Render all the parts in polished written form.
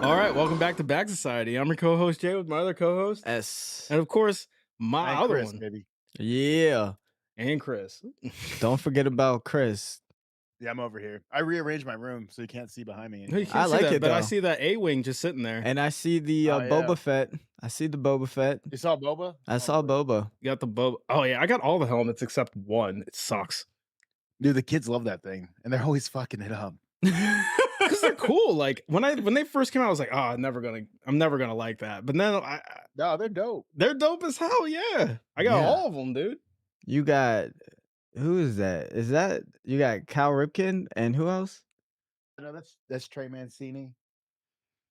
All right, welcome back to Back Society. I'm your co-host Jay with my other co-host, S. and of course, my And other Chris, one, baby. Yeah. and Chris. Don't forget about Chris. Yeah, I'm over here. I rearranged my room so you can't see behind me No, anymore. you can't I see like that, it, but I though. see that A-wing just sitting there. And I see the Oh, yeah. Boba Fett. I see the Boba Fett. You saw Boba? I saw Boba. You got the Boba. Oh yeah, I got all the helmets except one. It sucks Dude, the kids love that thing, and they're always fucking it up. because they're cool. Like when they first came out, I was like, oh, I'm never gonna like that. But then No, they're dope. they're dope as hell. Yeah, I got Yeah. all of them, dude. You got, who is that? Is that, you got Cal Ripken and who else? No, that's Trey Mancini.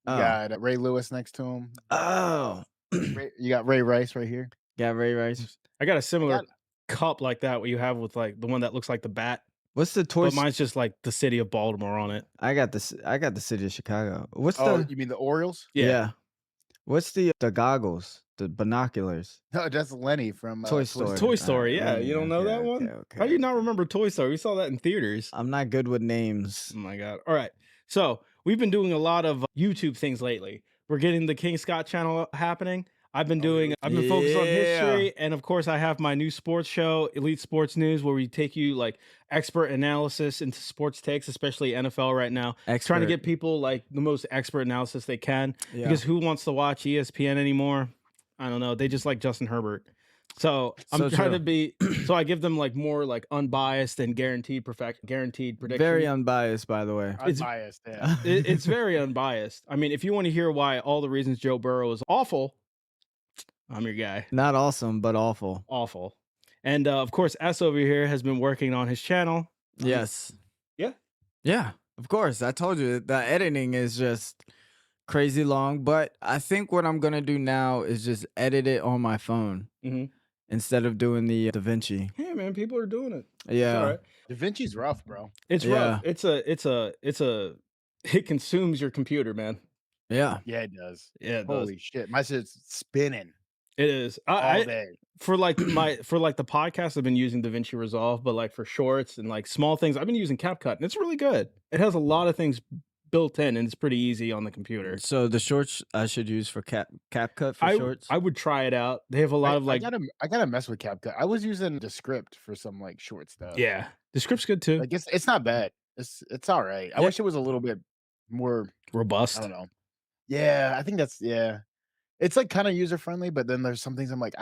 You Oh. got Ray Lewis next to him. Oh. You got Ray Rice right here. Got Ray Rice. I got a similar cup like that what you have with like the one that looks like the bat, What's the toy? but mine's just like the city of Baltimore on it. I got the city of Chicago. What's Oh, the? you mean the Orioles? Yeah. What's the goggles? The binoculars? No, that's Lenny from Toy Story. Toy Story, yeah. Lenny, You don't know that one? How do you not remember Toy Story? We saw that in theaters. I'm not good with names. Oh my God. All right. So we've been doing a lot of YouTube things lately. We're getting the King Scott channel happening. I've been focused on history. And of course, I have my new sports show, Elite Sports News, where we take you like expert analysis into sports takes, especially NFL right now. Trying to get people like the most expert analysis they can. Yeah. Because who wants to watch ESPN anymore? I don't know. They just like Justin Herbert. So I'm trying to be, so I give them like more like unbiased and guaranteed prediction. Very unbiased, by the way. Unbiased, yeah. It's very unbiased. I mean, if you want to hear why all the reasons Joe Burrow is awful, I'm your guy. Not awesome, but awful. Awful. And of course, S over here has been working on his channel. Yes. Yeah. Yeah, of course. I told you the editing is just crazy long, but I think what I'm going to do now is just edit it on my phone instead of doing the DaVinci. Hey man, people are doing it. Yeah. All right. Da Vinci's rough, bro. It's rough. It consumes your computer, man. Yeah. Yeah, it does. Yeah, it Holy shit. My shit's spinning It is. all day. For like the podcast, I've been using DaVinci Resolve, but like for shorts and like small things, I've been using CapCut, and it's really good. It has a lot of things built in, and it's pretty easy on the computer. So the shorts I should use for CapCut for shorts? I would try it out. They have a lot of like I gotta mess with CapCut. I was using the script for some like short stuff. yeah, the script's good too. Like it's not bad. It's all right. I wish it was a little bit more Robust. I don't know. Yeah, I think it's like kind of user friendly, but then there's some things I'm like,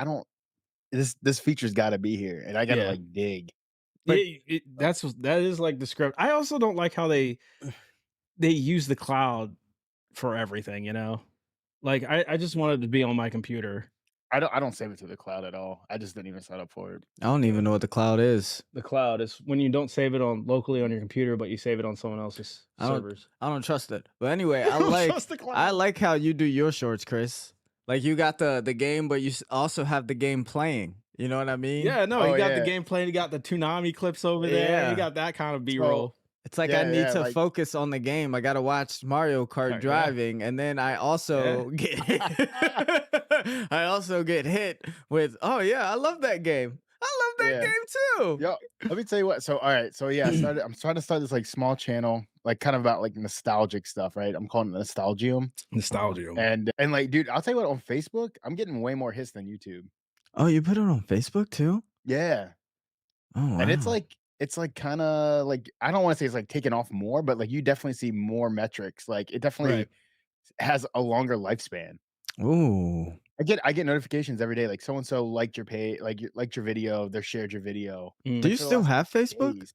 this feature's got to be here, and I gotta like dig. But that is like the script. I also don't like how they use the cloud for everything. You know, like I just wanted to be on my computer. I don't save it to the cloud at all. I just didn't even sign up for it. I don't even know what the cloud is. The cloud is when you don't save it on locally on your computer, but you save it on someone else's servers. I don't trust it. But anyway, I I like how you do your shorts, Chris. Like you got the game, but you also have the game playing. You know what I mean? Yeah, no, you got the game playing. You got the Toonami clips over there. Yeah. You got that kind of B-roll. It's like I need to focus on the game. I gotta watch Mario Kart driving, and then I also get I also get hit with, oh yeah, I love that game. I love that game too. Yo, let me tell you what. So all right, so yeah, I'm trying to start this like small channel, like kind of about like nostalgic stuff, right? I'm calling it Nostalgium. And like, dude, I'll tell you what, on Facebook, I'm getting way more hits than YouTube. Oh, you put it on Facebook too? Yeah. Oh, wow. And it's like kind of like, I don't want to say it's like taking off more, but like you definitely see more metrics. Like it definitely has a longer lifespan. Ooh. I get notifications every day, like so and so liked your page, like liked your video, they shared your video. Do you still have Facebook? Days.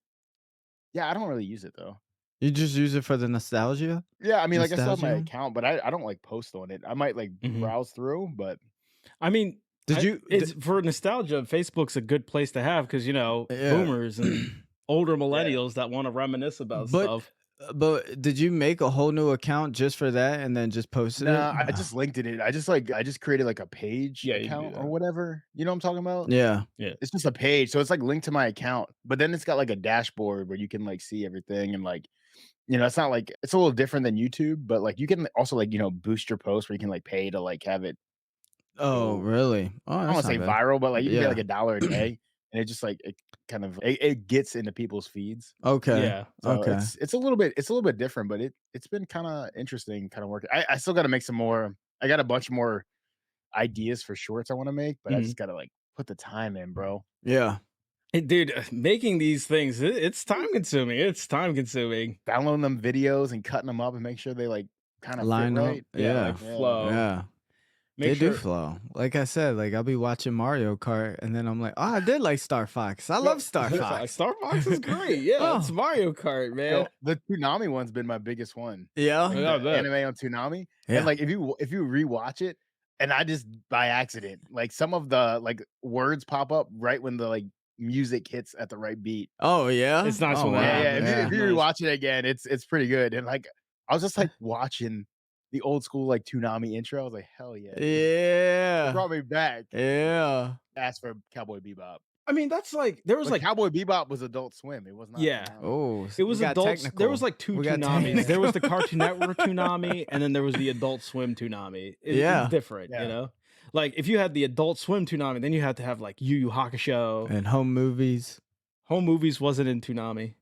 Yeah, I don't really use it though. You just use it for the nostalgia? Yeah, I mean, like I still have my account, but I don't like post on it. I might like browse through, but I mean, it's for nostalgia. Facebook's a good place to have because you know boomers and older millennials that want to reminisce about stuff. But did you make a whole new account just for that and then just posted it? I just linked it. I just created like a page account or whatever. You know what I'm talking about? Yeah. It's just a page, so it's like linked to my account, but then it's got like a dashboard where you can like see everything and like, you know, it's not like it's a little different than YouTube, but like you can also like, you know, boost your post where you can like pay to like have it. Oh, really? Oh, I don't want to say viral, but like you can get like $1 a day. and it just like it gets into people's feeds. Okay. Yeah. So Okay. it's a little bit different, but it's been kind of interesting, kind of working. I still got to make some more. I got a bunch more ideas for shorts I want to make, but I Mhm. just got to like put the time in, bro. Yeah. Dude, making these things, it's time consuming. It's time consuming. Downloading them videos and cutting them up and make sure they like kind of fit Line up. right. Yeah, like Yeah. flow. Yeah. Make They do sure. flow. Like I said, like I'll be watching Mario Kart and then I'm like, oh, I did like Star Fox. I love Star Fox. Star Fox is great. Yeah, it's Oh. Mario Kart, man. Yo, the Toonami one's been my biggest one. Yeah. Like, Yeah, I the bet. anime on Toonami. Yeah. And like if you rewatch it, and I just by accident, like some of the like words pop up right when the like music hits at the right beat. Oh yeah. It's nice Oh, when that Yeah, yeah. happens. If you Nice. rewatch it again, it's pretty good. And like I was just like watching the old school like Toonami intro. I was like, hell yeah. Dude. It Yeah. brought me back. Yeah. Asked for Cowboy Bebop. I mean, that's like there was But like Cowboy Bebop was Adult Swim. It was not. Yeah. Toonami. Oh, it was we got adults. There technical. was like two We got Toonamis. There was the technical. Cartoon Network Toonami, and then there was the Adult Swim Toonami. Yeah. It's different, Yeah. you know. Like if you had the Adult Swim Toonami, then you had to have like Yu Yu Hakusho. And home movies. Home Movies wasn't in Toonami.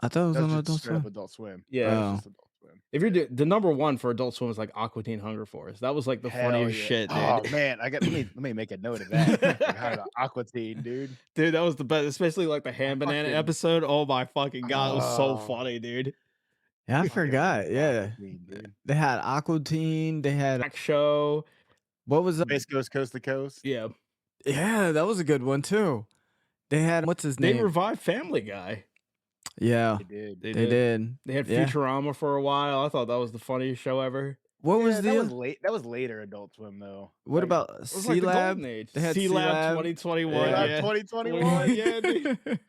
I thought it was That on was Adult just straight up Swim. Adult Swim. Yeah. That was Oh. just Adult Swim. If you're the number one for Adult Swim was like Aqua Teen Hunger Force. That was like the Hell funniest yeah. shit, dude. Oh man, let me make a note of that. Forgot about Aqua Teen, dude. Dude, that was the best, especially like the ham banana fucking- episode. Oh my fucking god, it was so Oh. funny, dude. Yeah, I Fucking forgot. love Yeah. Aqua Teen, dude. They had Aqua Teen. They had Back show. what was the Space Ghost Coast to Coast. Yeah. Yeah, that was a good one too. They had what's his They name? revived Family Guy. Yeah, They did. they did. They had Yeah. Futurama for a while. I thought that was the funniest show ever. What was Yeah, the that was late. That was later Adult Swim though. what Like, about It was C like the Lab? golden age. They had C Lab C-Lab. 2021. Yeah. Yeah. 2021? Yeah, dude.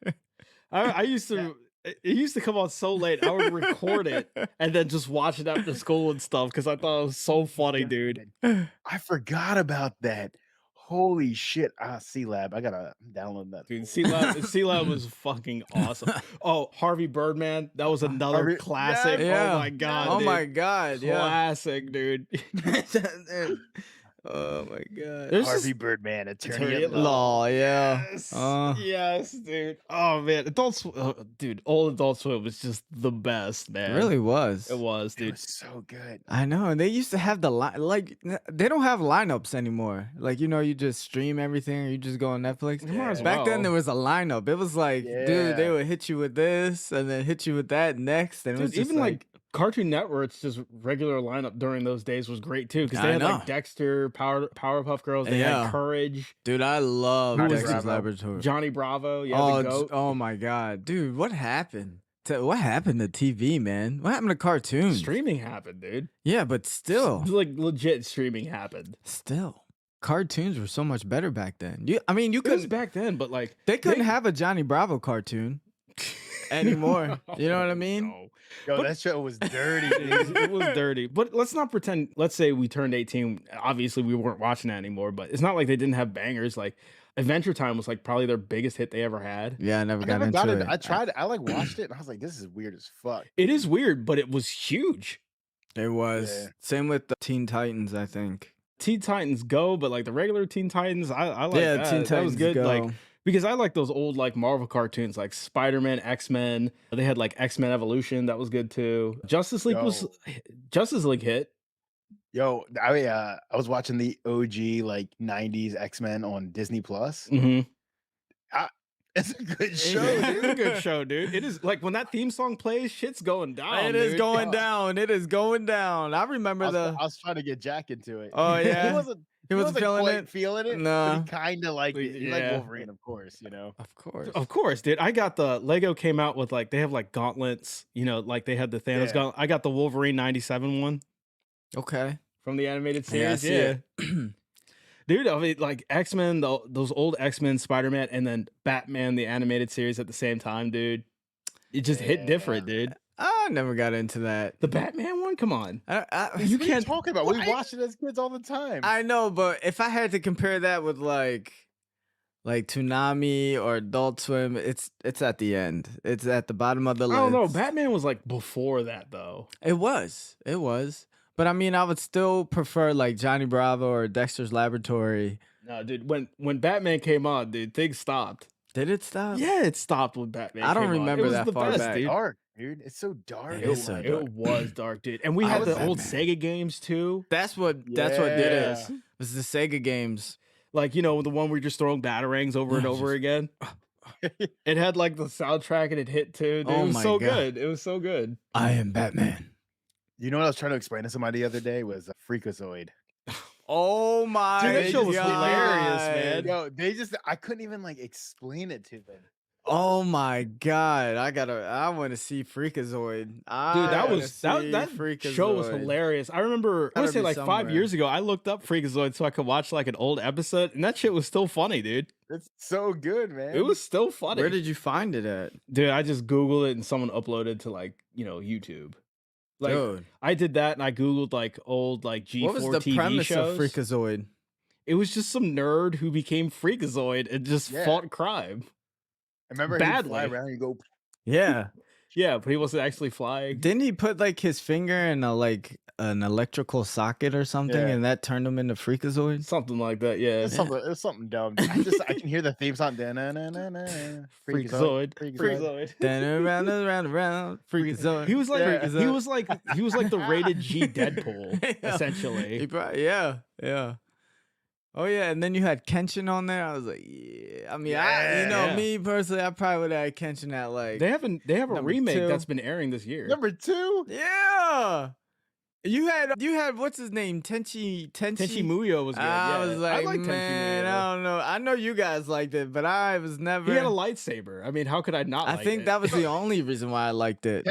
I used to. It used to come on so late. I would record it and then just watch it after school and stuff because I thought it was so funny, dude. I forgot about that. Holy shit! C Lab. I gotta download that. Dude, fool. C Lab was fucking awesome. Oh, Harvey Birdman, that was another Harvey- classic. Yeah. Oh my god. Oh dude. my god, yeah. Classic, dude. Oh my god. There's Harvey just- Birdman, Attorney attorney at at law. Law, yeah. Yes, Uh. yes, dude. Oh man, dude, old Adult Swim was just the best, It man. really was. it was, It dude. was so good. I know, and they used to have the like they don't have lineups anymore. Like you just stream everything, or you just go on Netflix. You might as Back then there well. was a lineup. It was like, dude, they Yeah. would hit you with this and then hit you with that next, and it was Dude, just even like Cartoon Network's just regular lineup during those days was great too because they I had know. like Dexter, Powerpuff Girls, they Yeah. had Courage, dude, I love Who was Dexter's Bravo? Laboratory. Johnny Bravo, yeah, oh, the goat. oh my god, dude, what happened? What happened to TV, man? What happened to cartoons? Streaming happened, dude. Yeah, but still, Like legit streaming happened. cartoons were so much better back then. You It was couldn't. back then, but like They couldn't they- have a Johnny Bravo cartoon anymore. You know what I mean? No. Yo, But- that show was dirty. It was dirty. But let's not pretend. Let's say we turned 18. Obviously, we weren't watching that anymore. But it's not like they didn't have bangers. Like Adventure Time was like probably their biggest hit they ever had. Yeah, I never I got never into got it. it. I tried. I like watched it, and I was like, "This is weird as fuck." It is weird, but it was huge. It was Yeah. same with the Teen Titans, I think. Teen Titans Go, but like the regular Teen Titans, I like Yeah, that. Teen That was Titans good. Go. Like because I like those old like Marvel cartoons, like Spider-Man, X-Men. They had like X-Men Evolution, that was good too. Justice League hit. Yo, I was watching the OG like '90s X-Men on Disney Plus. Mm-hmm. It's a good show. It is a dude. good show, dude. It is like when that theme song plays, shit's going down. It is dude. going down. It is going down. I remember I was trying to get Jack into it. Oh, yeah? he wasn't. He wasn't feeling quite it? Feeling it. Nah. But he kind of liked it. He liked Yeah. Wolverine, of course. You know. Of course. Of course, dude. I got the Lego came out with like they have like gauntlets, you know, like they had the Thanos Yeah. gauntlet. I got the Wolverine 97 one Okay. from the animated Yeah, I series. see it. Dude, I mean, like X-Men, those old X-Men, Spider-Man, and then Batman, the animated series at the same time, dude. It just hit different, dude. I never got into that. The Batman one? Come on. I, You What are can't talking about? We What? watched it as kids all the time. I know, but if I had to compare that with like Toonami or Adult Swim, it's at the end. It's at the bottom of the I list. don't know. Batman was like before that though. It was. But I mean, I would still prefer like Johnny Bravo or Dexter's Laboratory No, dude, when Batman came on, dude, things stopped. Did it stop? Yeah, it stopped when Batman I don't came on. remember It was that the far best, back. dude. Dark, dude. It's so dark. It is so dark. It was dark, dude. And we I had was the old Batman. Sega games too. That's what did it. Yeah. It was the Sega games. Like, you know, the one where you're just throwing batarangs over and Yeah, over just- again. It had like the soundtrack and it hit too. Dude. Oh It was my so God. good. It was so good. I am Batman. You know what I was trying to explain to somebody the other day was a Freakazoid. Oh my Dude, that show was God. hilarious, man. Yo, I couldn't even like explain it to them. Oh my God. I want to see Freakazoid. Dude, that wanna was see that show was Freakazoid. hilarious. I remember I Gotta want to say be like 5 somewhere. years ago, I looked up Freakazoid so I could watch like an old episode, and that shit was still funny, dude. It's so good, man. It was still funny. Where did you find it at? Dude, I just Googled it and someone uploaded to like, you know, YouTube. Like Dude, I did that and I Googled like old like G4 what was the TV premise shows. of Freakazoid? It was just some nerd who became Freakazoid and just Yeah. fought crime. I remember he'd badly. fly around and you go. Yeah. Yeah, but he wasn't actually flying. Didn't he put like his finger in a like an electrical socket or something, Yeah. and that turned him into Freakazoid? Something like that, yeah. It's something dumb. I can hear the theme song. Freakazoid. Freakazoid. Freakazoid. Then around, Freakazoid. He was like Yeah. he was like the rated G Deadpool, Yeah. essentially. Yeah. Oh yeah, and then you had Kenshin on there. I was like, yeah. I mean, Yeah. me personally, I probably would have had Kenshin at like, They have a Number remake 2. that's been airing this year. Number 2. yeah. You had what's his name, Tenchi Muyo was good. I yeah. was like, I like man, Tenchi Muyo. I don't know. I know you guys liked it, but I was never. He had a lightsaber. I mean, how could I not? I like think it? that was the only reason why I liked it.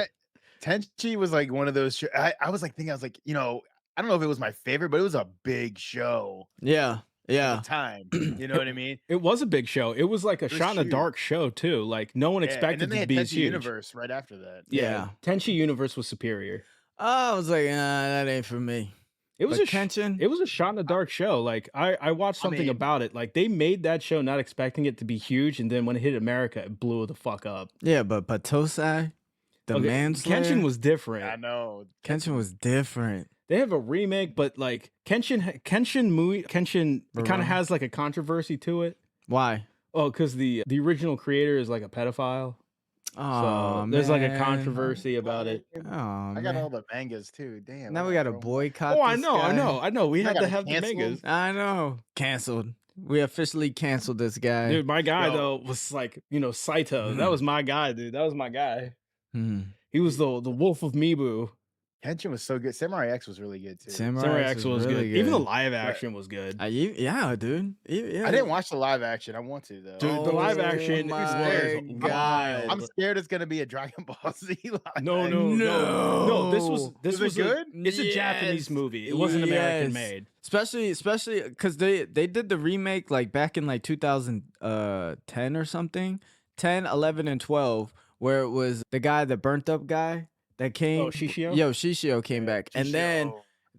Tenchi was like one of those. I was like thinking, I was like, you know, I don't know if it was my favorite, but it was a big show Yeah. at the time. You know what I mean? It was a big show. It was like a was shot in the huge. dark show too. Like no one Yeah, expected and then it to they be had as Tenchi huge. Universe right after that. Yeah. Tenchi Universe was superior. I was like, that ain't for me. It was But a Kenshin. It was a shot in the dark show. Like I watched something mean- about it. Like they made that show not expecting it to be huge, and then when it hit America, it blew the fuck up. Yeah, but Patosai, the Okay, manslayer. Kenshin was different. I know. Kenshin was different. They have a remake, but like Kenshin kind Right. of has like a controversy to it. Why? Oh, because the original creator is like a pedophile. Oh, So there's like a man. controversy about it. Oh, I got man. all the mangas too. Damn. Now I we got to bro. boycott. Oh, I this know. guy. We I had to gotta have the cancel mangas. I know. Canceled. We officially canceled this guy. Dude, my guy Yo. though was like, you know, Saito. That was my guy, dude. That was my guy. Hmm. He was the Wolf of Mibu. Kenshin was so good. Samurai X was really good too. Samurai X was really good. Even the live action was good. Yeah, dude. Yeah. I didn't watch the live action. I want to though. Dude, the live action my was God. wild. I'm scared it's gonna be a Dragon Ball Z live No, action. no. This Was it was good? It's a Japanese Yes. movie. It wasn't American Yes. made. Especially because they did the remake like back in like 2010 or something, 10, 11, and 12, where it was the guy, the burnt up guy that came. Oh, Shishio? Yo, Shishio came back, and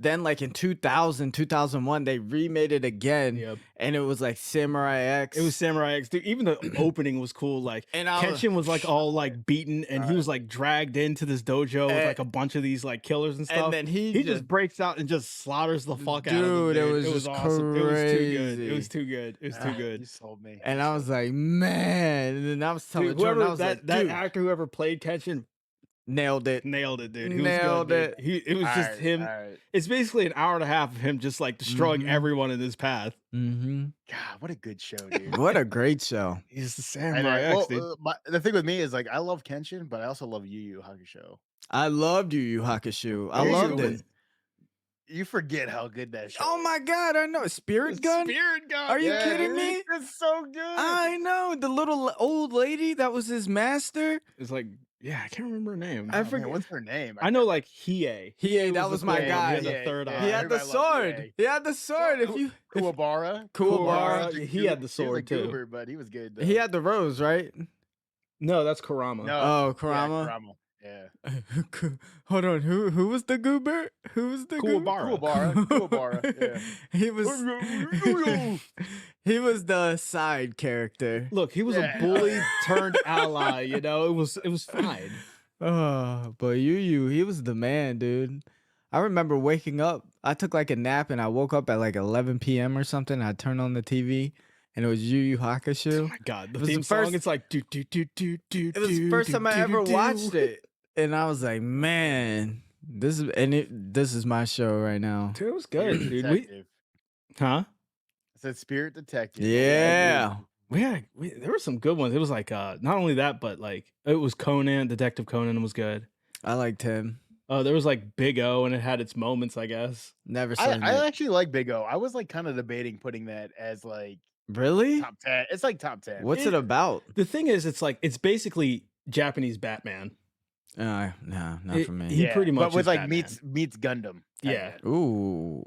then like in 2000, 2001, they remade it again, Yep. and it was like Samurai X. It was Samurai X. Dude, even the opening was cool. Like And I was- Kenshin was like all like beaten, and he was like dragged into this dojo with And- like a bunch of these like killers and stuff. and then he just breaks out and just slaughters the fuck out of them. Dude, it was just awesome. It was too good. It crazy. was too good. It was too You good. sold me. And I was like, man. And then I was telling Dude, Jordan, I whoever was that, like, that dude, actor whoever played Kenshin nailed it. nailed it, dude. He Nailed was good, it. dude. It was just him. It's basically an hour and a half of him just like destroying Mhm. everyone in his path. Mm-hmm. God, what a good show, dude. What a great show. He's the I know. Samurai X, dude. The thing with me is like I love Kenshin, but I also love Yu Yu Hakusho. I loved Yu Yu Hakusho. I Yu Yu loved was- it. You forget how good that show. Oh my God, I know. Spirit Gun? Spirit Gun. Are you kidding dude. me? It's so good. I know. The little old lady that was his master. It's like, yeah, I can't remember her name. I I forget- forget what's her name. I know like Hiei. That was my guy. He had the third eye. He had the Everybody loved sword. Hiei. He had the sword. If you Kuwabara. Kuwabara, he had the sword, he was a too. goober, but he was good. Though. he had the rose, right? No, that's Kurama. no. Oh, Yeah, Kurama. Kurama. Yeah. Hold on. Who was the goober? Who was the Kuwabara. Kuwabara. Yeah. He was he was the side character. Look, he was Yeah. a bully turned ally. You know, it was fine. Oh, but Yu, he was the man, dude. I remember waking up I took like a nap and I woke up at like 11 p.m. or something. I turned on the TV and it was Yu Yu Oh Hakusho. my god, the was theme the first- song. It's like do do do do do. It was the first time I ever watched it, and I was like, man, this is my show right now. Dude, it was good, dude. Detective. Huh? I said Spirit Detective. Yeah. There were some good ones. It was like not only that, but like it was Conan, Detective Conan was good. I liked him. There was like Big O, and it had its moments, I guess. Never seen I it. actually like Big O. I was like kind of debating putting that as like Really? top 10. It's like top 10. What's it about? The thing is, it's basically Japanese Batman. No, not for me. He pretty much but with is like Batman. meets Gundam. Yeah. Ooh,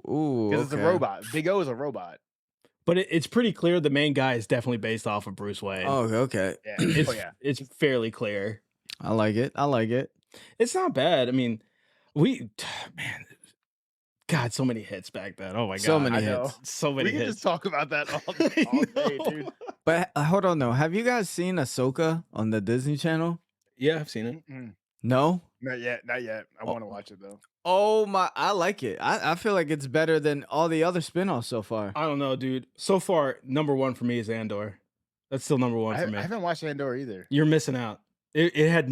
Because it's a robot. Big O is a robot. But it's pretty clear the main guy is definitely based off of Bruce Wayne. Oh, okay. Yeah. It's fairly clear. I like it. It's not bad. I mean, man, God, so many hits back then. Oh my god, So many I hits. know. so many We can hits. just talk about that all day, dude. But hold on though. Have you guys seen Ahsoka on the Disney Channel? Yeah, I've seen it. Mm-mm. No? Not yet. I want to watch it though. Oh my, I like it. I feel like it's better than all the other spin-offs so far. I don't know, dude. So far, number one for me is Andor. That's still number one for me. I haven't watched Andor either. You're missing out. It had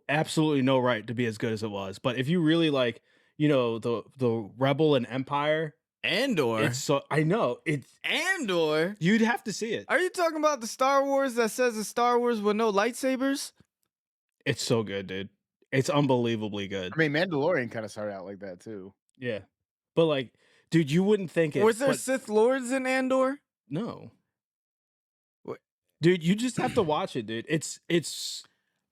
absolutely no right to be as good as it was. But if you really like, the Rebel and Empire, Andor? I know it's Andor? You'd have to see it. Are you talking about the Star Wars that says it's Star Wars with no lightsabers? It's so good, dude. It's unbelievably good. I mean, Mandalorian kind of started out like that too. Yeah, but like, dude, you wouldn't think it. Was there Sith Lords in Andor? No. What? Dude, you just have to watch it, dude. It's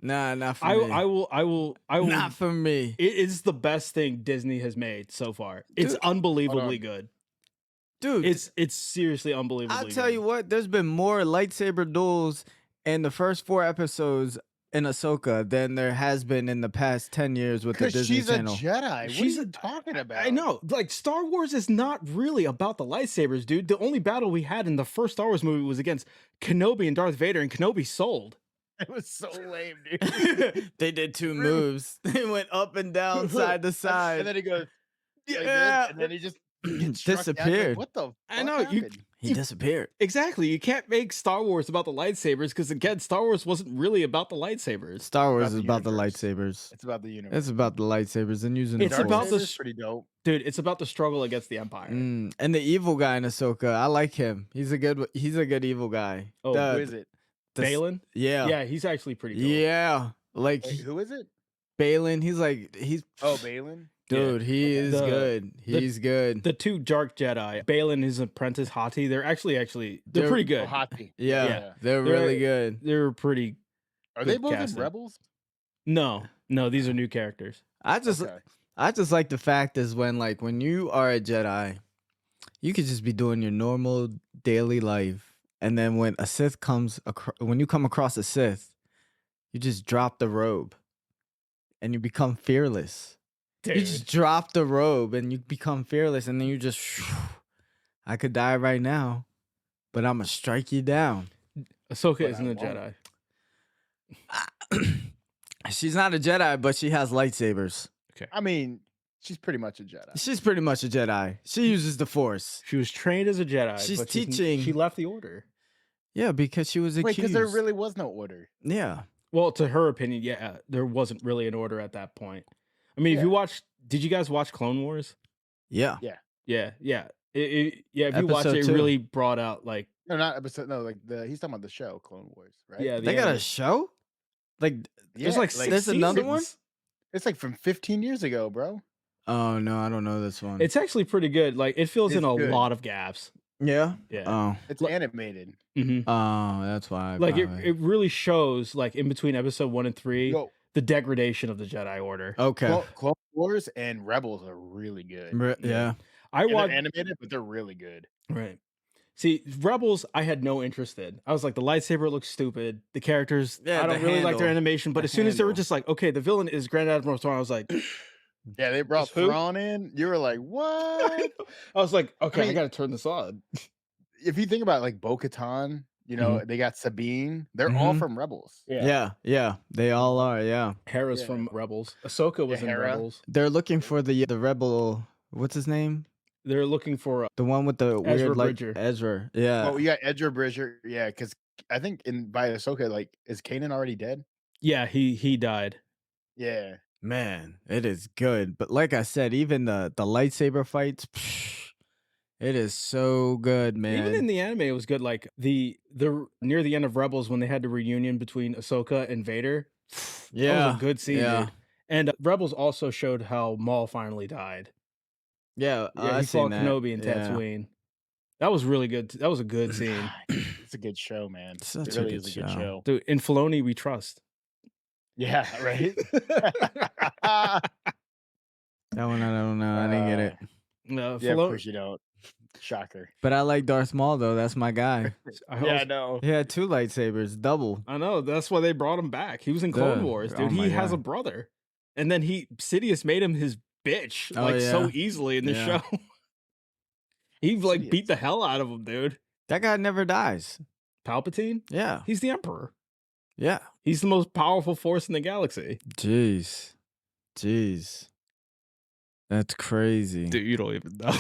Nah, not for me. I will. Not for me. It is the best thing Disney has made so far. It's Dude, unbelievably good. Dude, It's seriously unbelievably I'll good. tell you what, there's been more lightsaber duels in the first 4 episodes in Ahsoka than there has been in the past 10 years with the Disney she's Channel. a Jedi. She's what are you talking about? I know. Like, Star Wars is not really about the lightsabers, dude. The only battle we had in the first Star Wars movie was against Kenobi and Darth Vader, and Kenobi sold. It was so lame, dude. They did 2 moves. They went up and down, side to side. And then he goes, like Yeah. this, and then he just gets struck down. Disappeared. What the fuck I know, happened? He disappeared. Exactly. You can't make Star Wars about the lightsabers because, again, Star Wars wasn't really about the lightsabers. Star Wars About is the about the universe. lightsabers. It's about the universe. It's about the lightsabers and using It's the about Force. the Lightsabers, pretty dope. Dude, it's about the struggle against the Empire. And the evil guy in Ahsoka, I like him. He's a good evil guy. Oh, Who is it? Balin? Yeah. Yeah, he's actually pretty cool. Yeah. Like Wait, who is it? Balin, he's Oh, Balin. dude, he is The- good. He's good. The 2 Dark Jedi, Balin and his apprentice Hati, they're they're They're- pretty good. Oh, Hati. Yeah, they're They're- really good. They're pretty. Are they Good both casting. in Rebels? No, these are new characters. I just like the fact is when you are a Jedi, you could just be doing your normal daily life, and then when a Sith when you come across a Sith, you just drop the robe, and you become fearless. Dude. You just drop the robe and you become fearless, and then you just, I could die right now, but I'm gonna strike you down. Ahsoka But isn't I a won't. Jedi. She's not a Jedi, but she has lightsabers. I mean, she's pretty much a Jedi. She's pretty much a Jedi. She uses the Force. She was trained as a Jedi. She's but teaching- She left the Order. Yeah, because she was Wait, accused. because there really was no order. Yeah. Well, to her opinion, yeah, there wasn't really an order at that point. I mean, if Yeah. did you guys watch Clone Wars? Yeah. Yeah. If you watch Episode it, it 2. really brought out like, No, not episode. No, like he's talking about the show Clone Wars, right? yeah, They got a show? Like, There's like there's six another one? seasons. It's like from 15 years ago, bro. oh no, I don't know this one. It's actually pretty good. Like, it fills in It's a good. lot of gaps. yeah. Yeah. Oh. It's Look- animated. hmm Oh, that's why. Like, probably. it really shows, like, in between episode 1 and 3, Yo, the degradation of the Jedi Order. Okay. Clone Wars and Rebels are really good. Yeah. I And they're watched. animated, but they're really good. Right. See, Rebels, I had no interest in. I was like, the lightsaber looks stupid. The characters, Yeah, I don't the really like their handle. animation. But The as soon as they were handle. just like, okay, the villain is Grand Admiral Thrawn, I was like, Yeah, they brought Who? Thrawn in. You were like, what? I was like, okay, I mean- gotta turn this on. If you think about like Bo-Katan, they got Sabine. They're all Mhm. from Rebels. Yeah. They all are. Yeah. Hera's Yeah. from Rebels. Ahsoka was in Hera. Rebels. They're looking for the rebel. What's his name? They're looking for The one with the Ezra weird like Bridger. Ezra. Yeah. Well, we got Ezra Bridger, yeah, because I think by Ahsoka, like, is Kanan already dead? Yeah, he died. Yeah. Man, it is good. But like I said, even the lightsaber fights, it is so good, man. Even in the anime, it was good. Like the near the end of Rebels when they had the reunion between Ahsoka and Vader. Yeah, that was a good scene, yeah. dude. And Rebels also showed how Maul finally died. Yeah, Yeah, I he seen fought that. Kenobi in Tatooine. That was really good. That was a good scene. It's a good show, man. Such It a really good is a good show. show. Dude, in Filoni, we trust. Yeah, right? That one, I don't know. I didn't get it. No, Yeah, of course you don't. Shocker. But I like Darth Maul though. That's my guy. Yeah, I know. He had 2 lightsabers, double. I know. That's why they brought him back. He was in Clone Duh. Wars, dude. Oh my He has a God. brother, and then Sidious made him his bitch Oh, like so yeah. easily in the Yeah. show. He like Sidious. beat the hell out of him, dude. That guy never dies. Palpatine? Yeah. He's the Emperor. Yeah. He's the most powerful force in the galaxy. Jeez. That's crazy. Dude, you don't even know.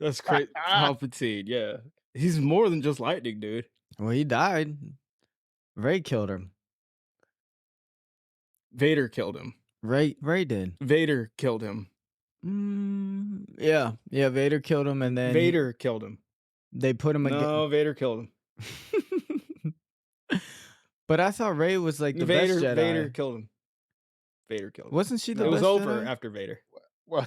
That's crazy. Palpatine, yeah. He's more than just lightning, dude. Well, he died. Ray killed him. Vader killed him. Ray did. Vader killed him. Yeah. Vader killed him, and then Vader killed him. they put him again. No, Vader killed him. But I thought Ray was like the Vader, best Jedi. Vader killed him. Vader killed him. Wasn't she the It best was over Jedi? after Vader. Well,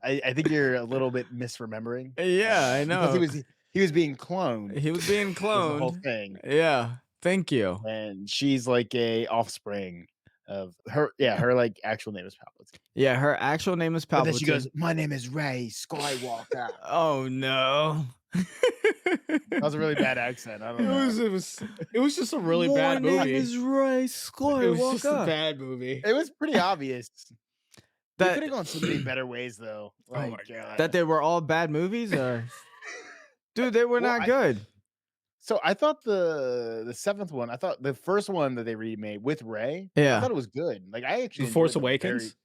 I think you're a little bit misremembering. Yeah, I know. Because he was being cloned. He was being was the whole cloned. thing. Yeah. Thank you. And she's like a offspring of her. Yeah, her like actual name is Palpatine. Yeah, her actual name is Palpatine. But then she goes, "My name is Rey Skywalker." Oh no. That was a really bad accent. I don't know. It was just a really bad movie. My name is Rey Skywalker. It was just a bad movie. It was pretty obvious. They That- could have gone so many better ways, though. Like, my God. That they were all bad movies, or dude, they were Well, not good. So I thought the seventh one. I thought the first one that they remade with Rey. Yeah. I thought it was good. Like I actually The Force enjoyed them Awakens?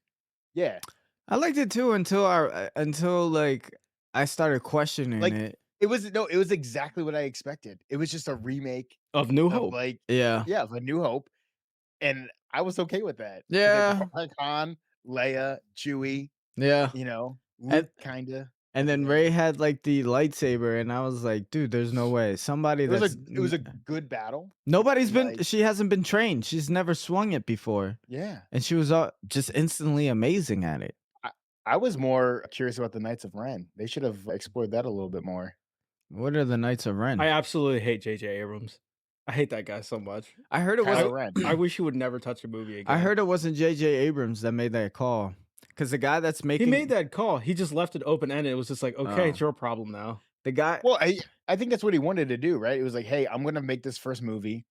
yeah. I liked it too until like I started questioning Like, it. It was exactly what I expected. It was just a remake Of New of Hope. like Yeah. of A New Hope, and I was okay with that. 'Cause they Yeah. brought back Han, Leia, Chewie, Yeah. you know, Luke, kinda. And then Ray had like the lightsaber, and I was like, dude, there's no way. Somebody It was that's it was a good battle. nobody's been. like- She hasn't been trained. She's never swung it before, Yeah, and she was just instantly amazing at it. I was more curious about the Knights of Ren. They should have explored that a little bit more. What are the Knights of Ren? I absolutely hate J.J. Abrams. I hate that guy so much. I heard it Kylo wasn't. Ren. I wish he would never touch a movie again. I heard it wasn't J.J. Abrams that made that call, because the guy that's he making made that call. He just left it open ended. It was just like, okay, Oh. it's your problem now. the guy. Well, I think that's what he wanted to do, right? It was like, hey, I'm gonna make this first movie,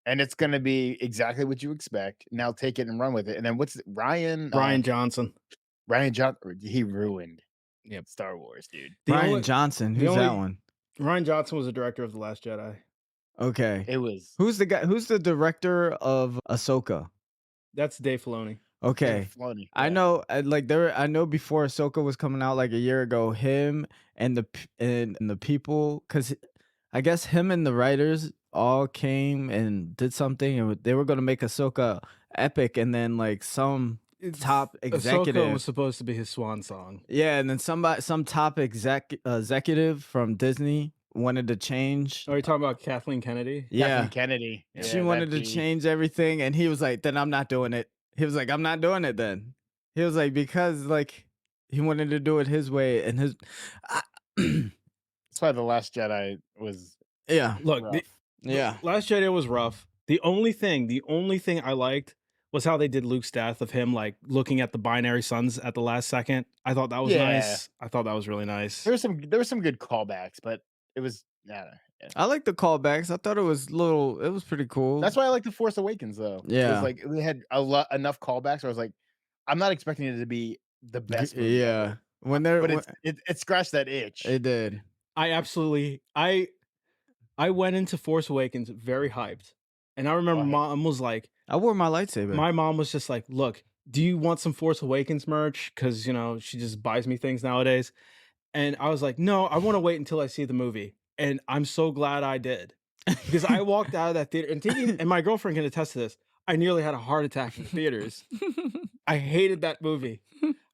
and it's gonna be exactly what you expect. Now take it and run with it. And then what's Ryan Johnson. Ryan Johnson? He ruined Yep. Star Wars, dude. The Ryan only- Johnson. the Who's that only- one? Ryan Johnson was the director of The Last Jedi. Okay. It was Who's the guy? Who's the director of Ahsoka? That's Dave Filoni. Okay. Filoni, I yeah. know, I know before Ahsoka was coming out like a year ago, him and the people, because I guess him and the writers all came and did something, and they were going to make Ahsoka epic, and then like some top Ahsoka executive was supposed to be his swan song. yeah, and then some top executive from Disney wanted to change. Are you talking about Kathleen Kennedy? Yeah, Kathleen Kennedy. she Yeah, wanted that to G. change everything, and he was like, then I'm not doing it. He was like, I'm not doing it then. He was like, because like he wanted to do it his way, and his That's why The Last Jedi was yeah, Look, rough. yeah. Last Jedi was rough. The only thing I liked was how they did Luke's death of him like looking at the binary suns at the last second. I thought that was Yeah. nice. I thought that was really nice. there were some good callbacks, but it was yeah. I like the callbacks. I thought it was pretty cool. That's why I like The Force Awakens though. Yeah. It was like we had enough callbacks. Where I was like, I'm not expecting it to be the best movie yeah. ever, When they're but it scratched that itch. it did. I went into Force Awakens very hyped. And I remember Right. mom was like, I wore my lightsaber. my mom was just like, look, do you want some Force Awakens merch? Because, she just buys me things nowadays. And I was like, no, I want to wait until I see the movie. And I'm so glad I did. Because I walked out of that theater and my girlfriend can attest to this. I nearly had a heart attack in the theaters. I hated that movie.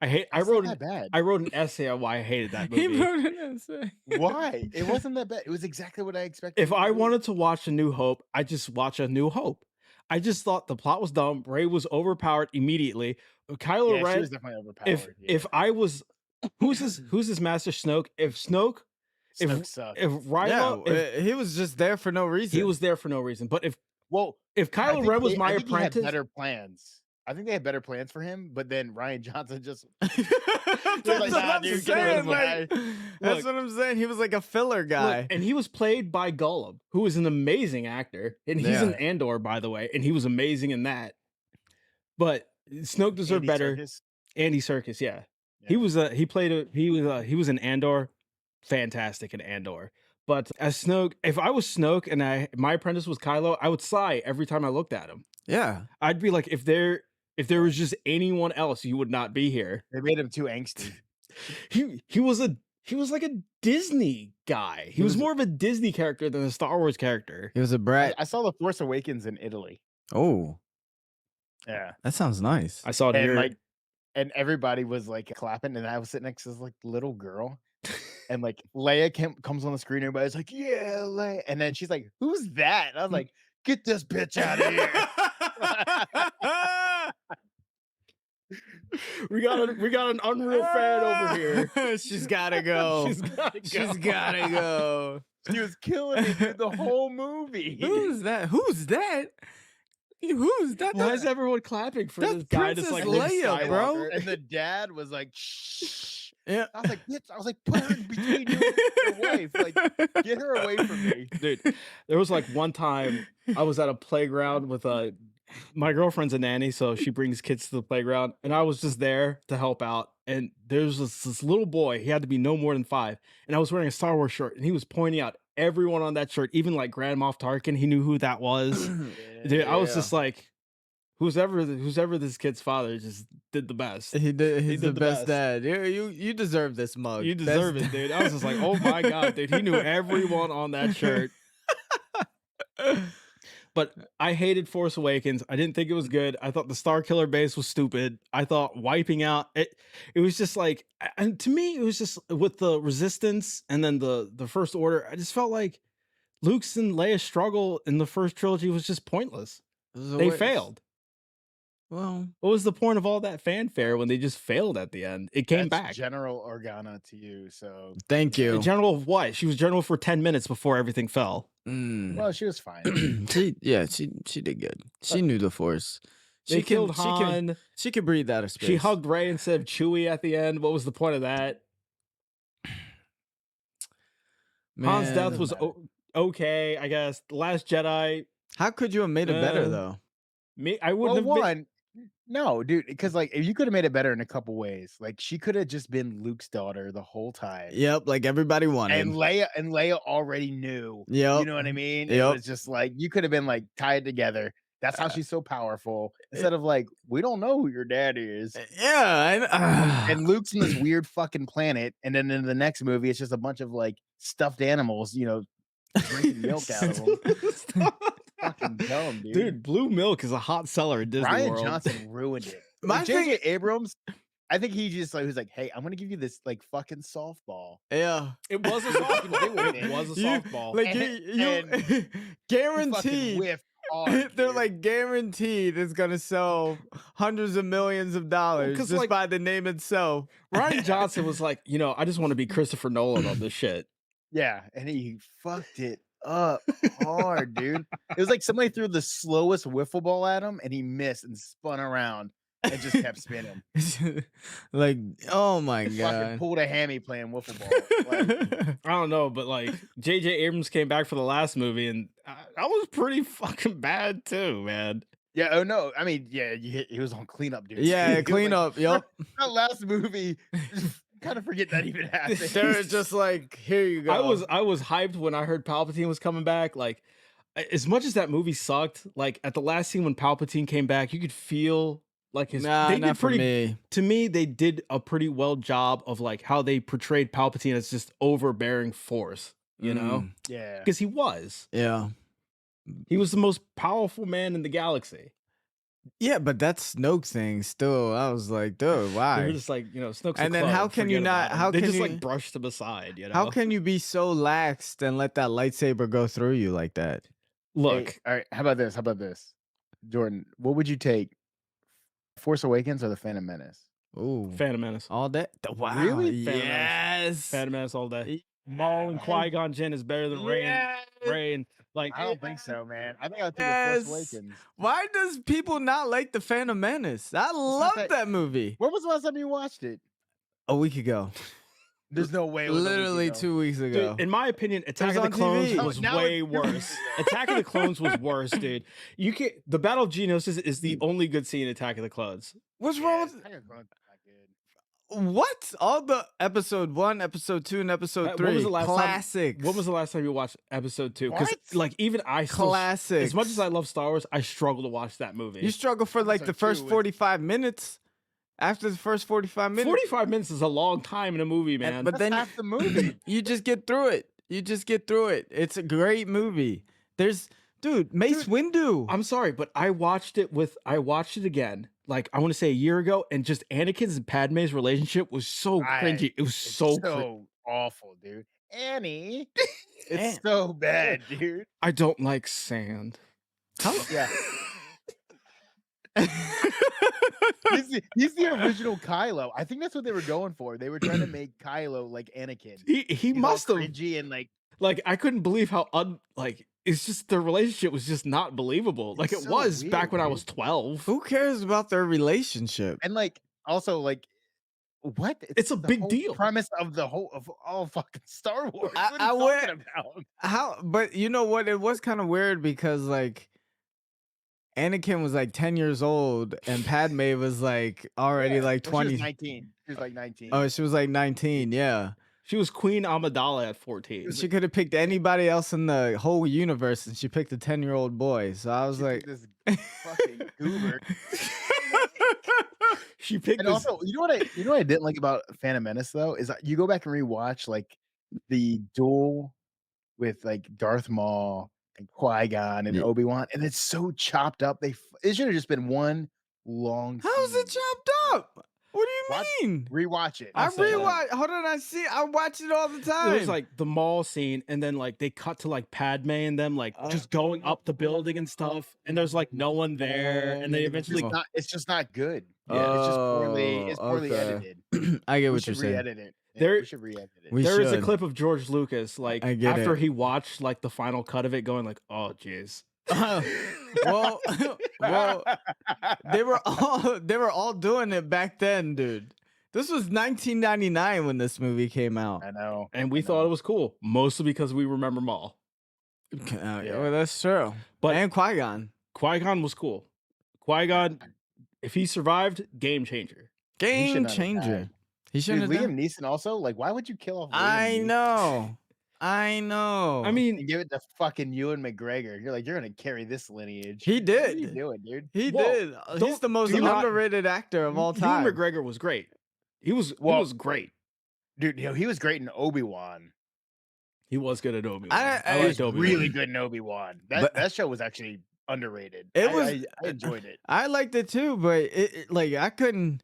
I wrote an essay on why I hated that movie. He wrote an essay. Why? It wasn't that bad. It was exactly what I expected. If I wanted to watch A New Hope, I just watch A New Hope. I just thought the plot was dumb. Rey was overpowered immediately. Kylo Ren. She was definitely overpowered. If I was, who's this Master Snoke? If Snoke sucked. If Rilo, he was just there for no reason. He was there for no reason. But if Kylo Ren was my apprentice, he had better plans. I think they had better plans for him, but then Rian Johnson just that's what I'm saying. That's what I'm saying. He was like a filler guy. Look, and he was played by Gollum, who is an amazing actor. And he's an Andor, by the way, and he was amazing in that. But Snoke deserved better. Andy Serkis, yeah. He was an Andor, fantastic in Andor. But as Snoke, if I was Snoke and my apprentice was Kylo, I would sigh every time I looked at him. Yeah. I'd be like, if there was just anyone else, you would not be here. They made him too angsty. He was like a Disney guy. He was more of a Disney character than a Star Wars character. He was a brat. I saw The Force Awakens in Italy. Oh. Yeah. That sounds nice. I saw it here. And everybody was like clapping, and I was sitting next to this like little girl. And like Leia comes on the screen, everybody's like, yeah, Leia. And then she's like, who's that? And I was like, get this bitch out of here. We got an Unreal fan over here. She's gotta go. She's gotta go. She was killing me through the whole movie. Who's that? Who's that? Why is everyone clapping for this guy? That's like Leia, bro. And the dad was like, shh. Yeah. I was like, bitch. I was like, put her in between you and your wife. Like, get her away from me. Dude, there was like one time I was at a playground with my girlfriend's a nanny, so she brings kids to the playground, and I was just there to help out. And there's this little boy, he had to be no more than 5, and I was wearing a Star Wars shirt, and he was pointing out everyone on that shirt, even like Grand Moff Tarkin. He knew who that was. Dude, I was just like, who's ever this kid's father just did the best. He did. He's the best dad. You deserve this mug. You deserve it, dude. I was just like, oh my god, dude. He knew everyone on that shirt. But I hated Force Awakens. I didn't think it was good. I thought the Star Killer base was stupid. I thought wiping out it was just like, and to me, it was just with the Resistance and then the First Order. I just felt like Luke's and Leia's struggle in the first trilogy was just pointless. They failed. Well, what was the point of all that fanfare when they just failed at the end? It came back. General Organa to you, so thank you. General of what? She was general for 10 minutes before everything fell. Well, she was fine. she did good. She knew the Force. They killed Han. She could breathe out of space. She hugged Rey instead of Chewie at the end. What was the point of that? Han's death was okay, I guess. The Last Jedi. How could you have made it better though? I wouldn't have. No, dude, because like if you could have made it better in a couple ways, like she could have just been Luke's daughter the whole time. Yep, like everybody wanted. And Leia already knew. Yep. You know what I mean? Yep. It was just like you could have been like tied together. That's how she's so powerful. Instead of like, we don't know who your dad is. Yeah. And Luke's in this weird fucking planet, and then in the next movie, it's just a bunch of like stuffed animals, drinking milk out of them. Fucking dumb, dude. Dude, blue milk is a hot seller at Disney Rian World. Johnson ruined it. My J.J. Abrams, I think he just like was like, hey, I'm gonna give you this like fucking softball. Yeah, it was a softball. It was a softball. Like you guaranteed. Hard, they're like guaranteed it's gonna sell hundreds of millions of dollars just like, by the name itself. Rian Johnson was like, I just want to be Christopher Nolan on this shit. Yeah, and he fucked it up hard, dude. It was like somebody threw the slowest wiffle ball at him, and he missed and spun around and just kept spinning. Like, oh my god, god, pulled a hammy playing wiffle ball. Like, I don't know, but like J.J. Abrams came back for the last movie, and that was pretty fucking bad too, man. Yeah. Oh no. I mean, yeah, he was on cleanup, dude. Yeah, cleanup. Yep. That last movie. Kind of forget that even happened. They're just like, here you go. I was hyped when I heard Palpatine was coming back. Like, as much as that movie sucked, like at the last scene when Palpatine came back, you could feel like his. Nah, They not did for pretty. me. To me, they did a pretty well job of like how they portrayed Palpatine as just overbearing force. You know, Yeah. because he was. Yeah. He was the most powerful man in the galaxy. Yeah, but that Snoke thing still, I was like, dude, They were why? just like, Snoke's And a then clone, how can you forget not- about him. how they can just you- like brushed him aside, How can you be so laxed and let that lightsaber go through you like that? Look, Hey, all right. How about this, Jordan? What would you take, Force Awakens or the Phantom Menace? Ooh, Phantom Menace. all that? Wow, Really? Phantom Menace. yes. Phantom Menace all day. Maul and Qui-Gon Jinn is better than Rey and like I don't think so, man. I think I'll take Yes. Force Awakens. Why does people not like the Phantom Menace? I love that- that movie. When was the last time you watched it? A week ago. There's no way. It was a week Literally ago. 2 weeks ago. Dude, in my opinion, Attack was of the on Clones TV. was Now way it's- worse. Attack of the Clones was worse, dude. You can't. The Battle of Geonosis is the only good scene in Attack of the Clones. What's Yeah, wrong with Attack of the Clones is not good. what? All the episode 1, episode 2, and episode 3. When was the last Classics. When was the last time you watched episode 2? Because What? like even I still, Classics. as much as I love Star Wars, I struggle to watch that movie. You struggle for like the Episode first 2 was- 45 minutes. After the first 45 minutes. 45 minutes is a long time in a movie, man. But That's then half the movie. you just get through it. You just get through it. It's a great movie. There's Mace Windu. I'm sorry, but I watched it again. Like I want to say a year ago, and just Anakin's and Padme's relationship was so cringy. It was It's so awful, dude. Annie, it's An- so bad, dude. I don't like sand. Yeah, he's the original Kylo. I think that's what they were going for. They were trying to make Kylo like Anakin. He He's all must have cringy and like I couldn't believe how it's just their relationship was just not believable. Like It's it so was back weird, when I dude. was 12. Who cares about their relationship? and also what? It's a the big whole deal. Premise of all fucking Star Wars. I- What I are you would- talking about? How? But you know what? It was kind of weird because like Anakin was like 10 years old and Padme was like already like Well, 20. She was 19. She was like 19. Oh, she was like 19. Yeah. She was Queen Amidala at 14. She could have picked anybody else in the whole universe and she picked a 10-year-old boy. So I was She like, picked this fucking goober. She picked And this. also, you know what I didn't like about Phantom Menace though is that you go back and rewatch like the duel with like Darth Maul and Qui-Gon and Yeah. Obi-Wan, and it's so chopped up. It should have just been one long. how's it scene. chopped up? What do you Watch- mean? Rewatch it. I I'll say that. rewatch. Hold on, I watch it all the time. There's like the mall scene, and then like they cut to like Padme and them like just going up the building and stuff, and there's like no one there, and they eventually It's just not good. Yeah. It's just poorly okay. edited. I get We what you're should saying. re-edit it. Yeah, There- we should re-edit it. We there is a should. clip of George Lucas like I get after it. he watched like the final cut of it, going like, "Oh, jeez." well, they were all doing it back then, dude. This was 1999 when this movie came out. I know. And we thought it was cool, mostly because we remember Maul. Well, that's true. But And Qui-Gon, Qui-Gon was cool. Qui-Gon, if he survived, game changer. game shouldn't have changer. died. He Dude, shouldn't have. Liam done- Neeson also, like, why would you kill off Liam I Neeson know. I know. I and mean, give it to fucking Ewan McGregor? You're like, you're gonna carry this lineage. He What are you did. doing, dude? he Well, did. He's don't- the most do not- underrated actor of all Ewan time. McGregor was great. He was great. Dude, he was great in Obi-Wan. He was good at Obi-Wan. I He liked was Obi-Wan. really good in Obi-Wan. But- That show was actually underrated. It I- was- I enjoyed it. I liked it too, but like I couldn't.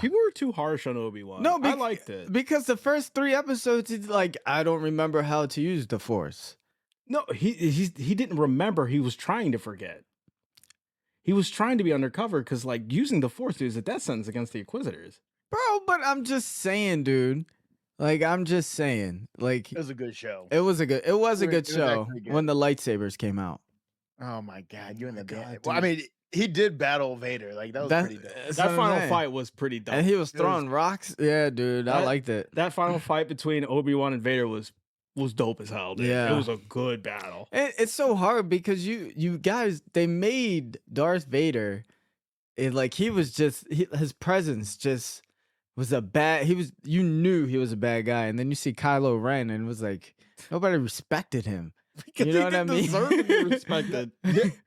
People were too harsh on Obi-Wan. No, I liked it. because the first 3 episodes, it's like I don't remember how to use the Force. No, he didn't remember. He was trying to forget. He was trying to be undercover because like using the Force is a death sentence against the Inquisitors. Bro, but I'm just saying, dude. Like I'm just saying, like It was a good show. it was a good It was show actually good. when the lightsabers came out. Oh my god, you and the God, band. Well, I mean, he did battle Vader. Like that was That- pretty dope. that's That what I'm final saying. fight was pretty dumb. And he was It throwing rocks. Yeah, dude, I That- liked it. That final fight between Obi-Wan and Vader was dope as hell, dude. Yeah. It was a good battle. It's so hard because you guys, they made Darth Vader, like he was just his presence just was you knew he was a bad guy, and then you see Kylo Ren and it was like nobody respected him. Because You know he what I didn't mean? deserve to be respected.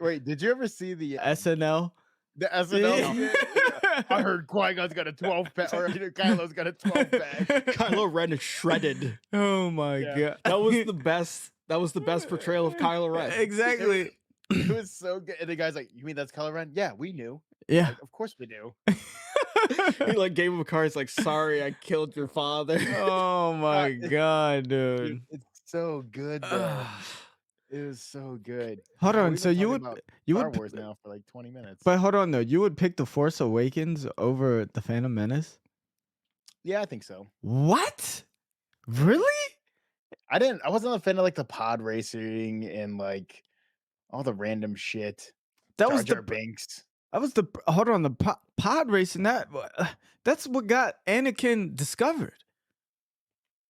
Wait, did you ever see the SNL. The SNL Yeah. skit. I heard Qui-Gon's got a 12 pack, or Kylo's got a 12 pack. Kylo Ren is shredded. Oh my god. That was the best. That was the best portrayal of Kylo Ren. Exactly. It was so good. And the guy's like, "You mean that's Kylo Ren?" Yeah, we knew. Yeah. Like, of course we knew. He like gave him a card. It's like, sorry, I killed your father. Oh my god, dude. It's so good, though. It was so good. Hold on. We've So been you talking would about you Star would Wars now for like 20 minutes. but hold on though. You would pick The Force Awakens over The Phantom Menace? Yeah, I think so. What? Really? I wasn't a fan of like the pod racing and like all the random shit. That Jar was Jar the Binks. That was the hold on the pod racing that's what got Anakin discovered.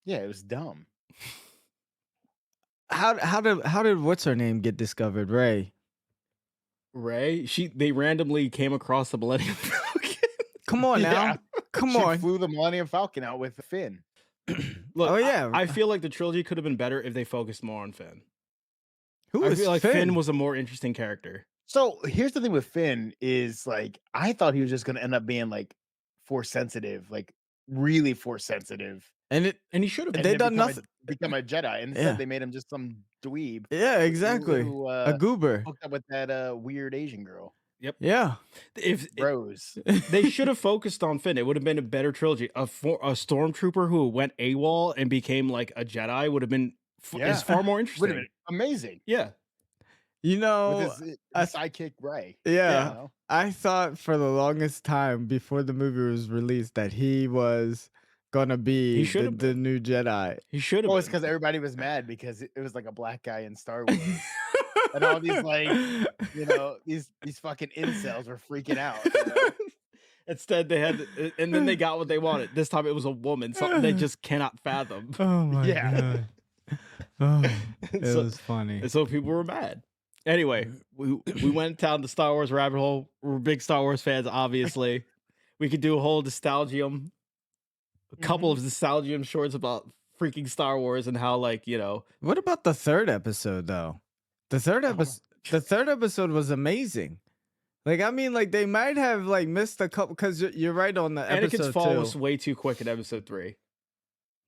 Yeah, it was dumb. How did what's her name get discovered? Rey. They randomly came across the Millennium Falcon. Come on now. Yeah. Come She on. flew the Millennium Falcon out with Finn. Look, Oh, yeah. I feel like the trilogy could have been better if they focused more on Finn. Who I is feel like Finn? Finn was a more interesting character. So here's the thing with Finn is like I thought he was just gonna end up being like force sensitive, like really force sensitive. And he should have and been. they then done nothing. become a Jedi. Instead, Yeah. they made him just some dweeb. Yeah, exactly. Who, A goober. hooked up with that weird Asian girl, Yeah. Rose. They should have focused on Finn. It would have been a better trilogy. A stormtrooper who went AWOL and became like a Jedi would have been is far more Would interesting. have been amazing. Yeah. You know, With his sidekick Rey. yeah. You know? I thought for the longest time before the movie was released that he was gonna be the new Jedi. He should have. Well, it's because everybody was mad because it was like a black guy in Star Wars. And all these like, these fucking incels were freaking out. Instead, they had, and then they got what they wanted. This time, it was a woman, something they just cannot fathom. Oh my god! Oh, it So- was funny. And so people were mad. Anyway, we went down the Star Wars rabbit hole. We're big Star Wars fans, obviously. We could do a whole nostalgium, a couple of nostalgium shorts about freaking Star Wars and how, like, What about the third episode though? The third Oh episode. The third episode was amazing. Like, I mean, like they might have like missed a couple because you're right on the Anakin's episode fall 2. was way too quick in episode 3.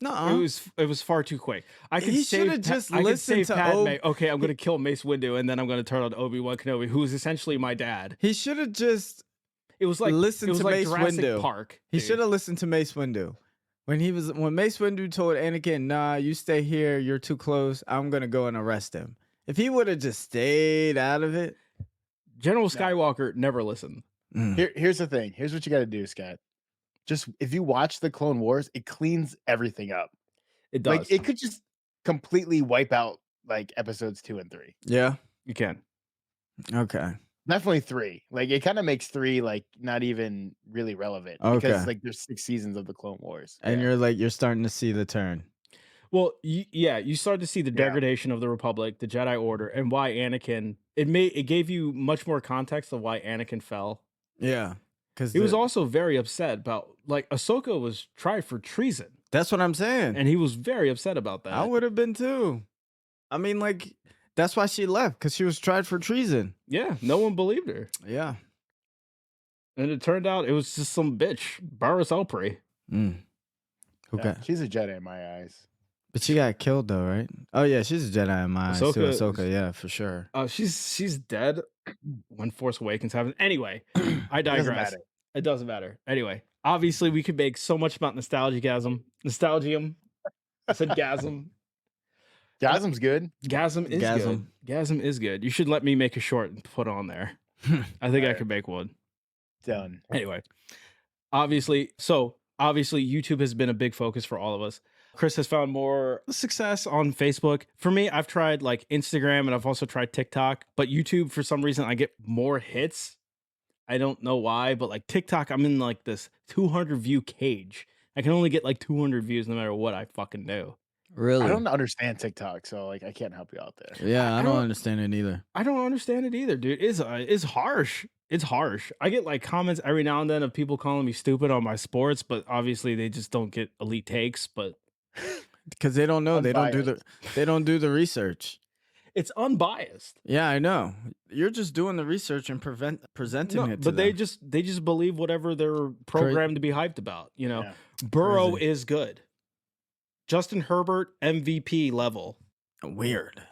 No, It was far too quick. I could He save shoulda just I could listened save to Padme. Okay, I'm gonna kill Mace Windu, and then I'm gonna turn on Obi-Wan Kenobi, who is essentially my dad. he should have just It was like listened it was to like Mace Jurassic Windu. Park. He dude. should have listened to Mace Windu. When Mace Windu told Anakin, "Nah, you stay here. You're too close. I'm gonna go and arrest him." If he would have just stayed out of it, General Skywalker never listened. Here's the thing. Here's what you got to do, Scott. Just if you watch the Clone Wars, it cleans everything up. It does. Like it could just completely wipe out like episodes 2 and 3. yeah, You can. okay, Definitely 3. Like it kind of makes 3 like not even really relevant Okay. because like there's 6 seasons of the Clone Wars. and you're starting to see the turn. Well, you start to see the degradation of the Republic, the Jedi Order, and why Anakin. It gave you much more context of why Anakin fell. Yeah, because He was also very upset about, like, Ahsoka was tried for treason, That's what I'm saying. and he was very upset about that. I would have been too. I mean, like that's why she left because she was tried for treason. Yeah, no one believed her, Yeah. and it turned out it was just some bitch, Barris Elpry. Okay. Yeah, she's a Jedi in my eyes. But she got killed though, right? Oh yeah, she's a Jedi in my eyes too. Ahsoka- Ahsoka, yeah, for sure. She's dead when Force Awakens happens. Anyway, I It doesn't digress. matter. It doesn't matter. Anyway, obviously we could make so much about nostalgium. I said gasm. Gasm's good. Gasm is Gasm. good. Gasm is good. You should let me make a short and put on there. I think I could make one. Done. Anyway, obviously YouTube has been a big focus for all of us. Chris has found more success on Facebook. For me, I've tried like Instagram and I've also tried TikTok, but YouTube, for some reason, I get more hits. I don't know why, but like TikTok, I'm in like this 200 view cage. I can only get like 200 views no matter what I fucking do. Really? I don't understand TikTok, so like I can't help you out there. Yeah, I I don't don't- understand it either. I don't understand it either, dude. It's harsh. It's harsh. I get like comments every now and then of people calling me stupid on my sports, but obviously they just don't get elite takes. But Because they don't know. They don't do the research. it's unbiased. Yeah, I know. You're just doing the research and presenting it to but them. they just believe whatever they're programmed to be hyped about. You know, Yeah. Burrow Crazy. is good. Justin Herbert MVP level. Weird.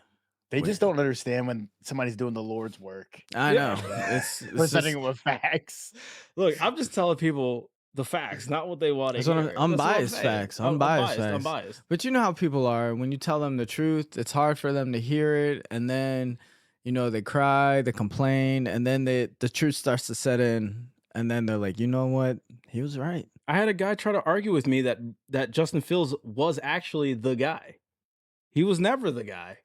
They just don't understand when somebody's doing the Lord's work. I know. It's Presenting it with facts. Look, I'm just telling people the facts, not what they want to hear. Unbiased facts. Unbiased facts. Unbiased. But you know how people are. When you tell them the truth, it's hard for them to hear it. And then, you know, they cry, they complain, and then the truth starts to set in. And then they're like, you know what? He was right. I had a guy try to argue with me that Justin Fields was actually the guy. He was never the guy.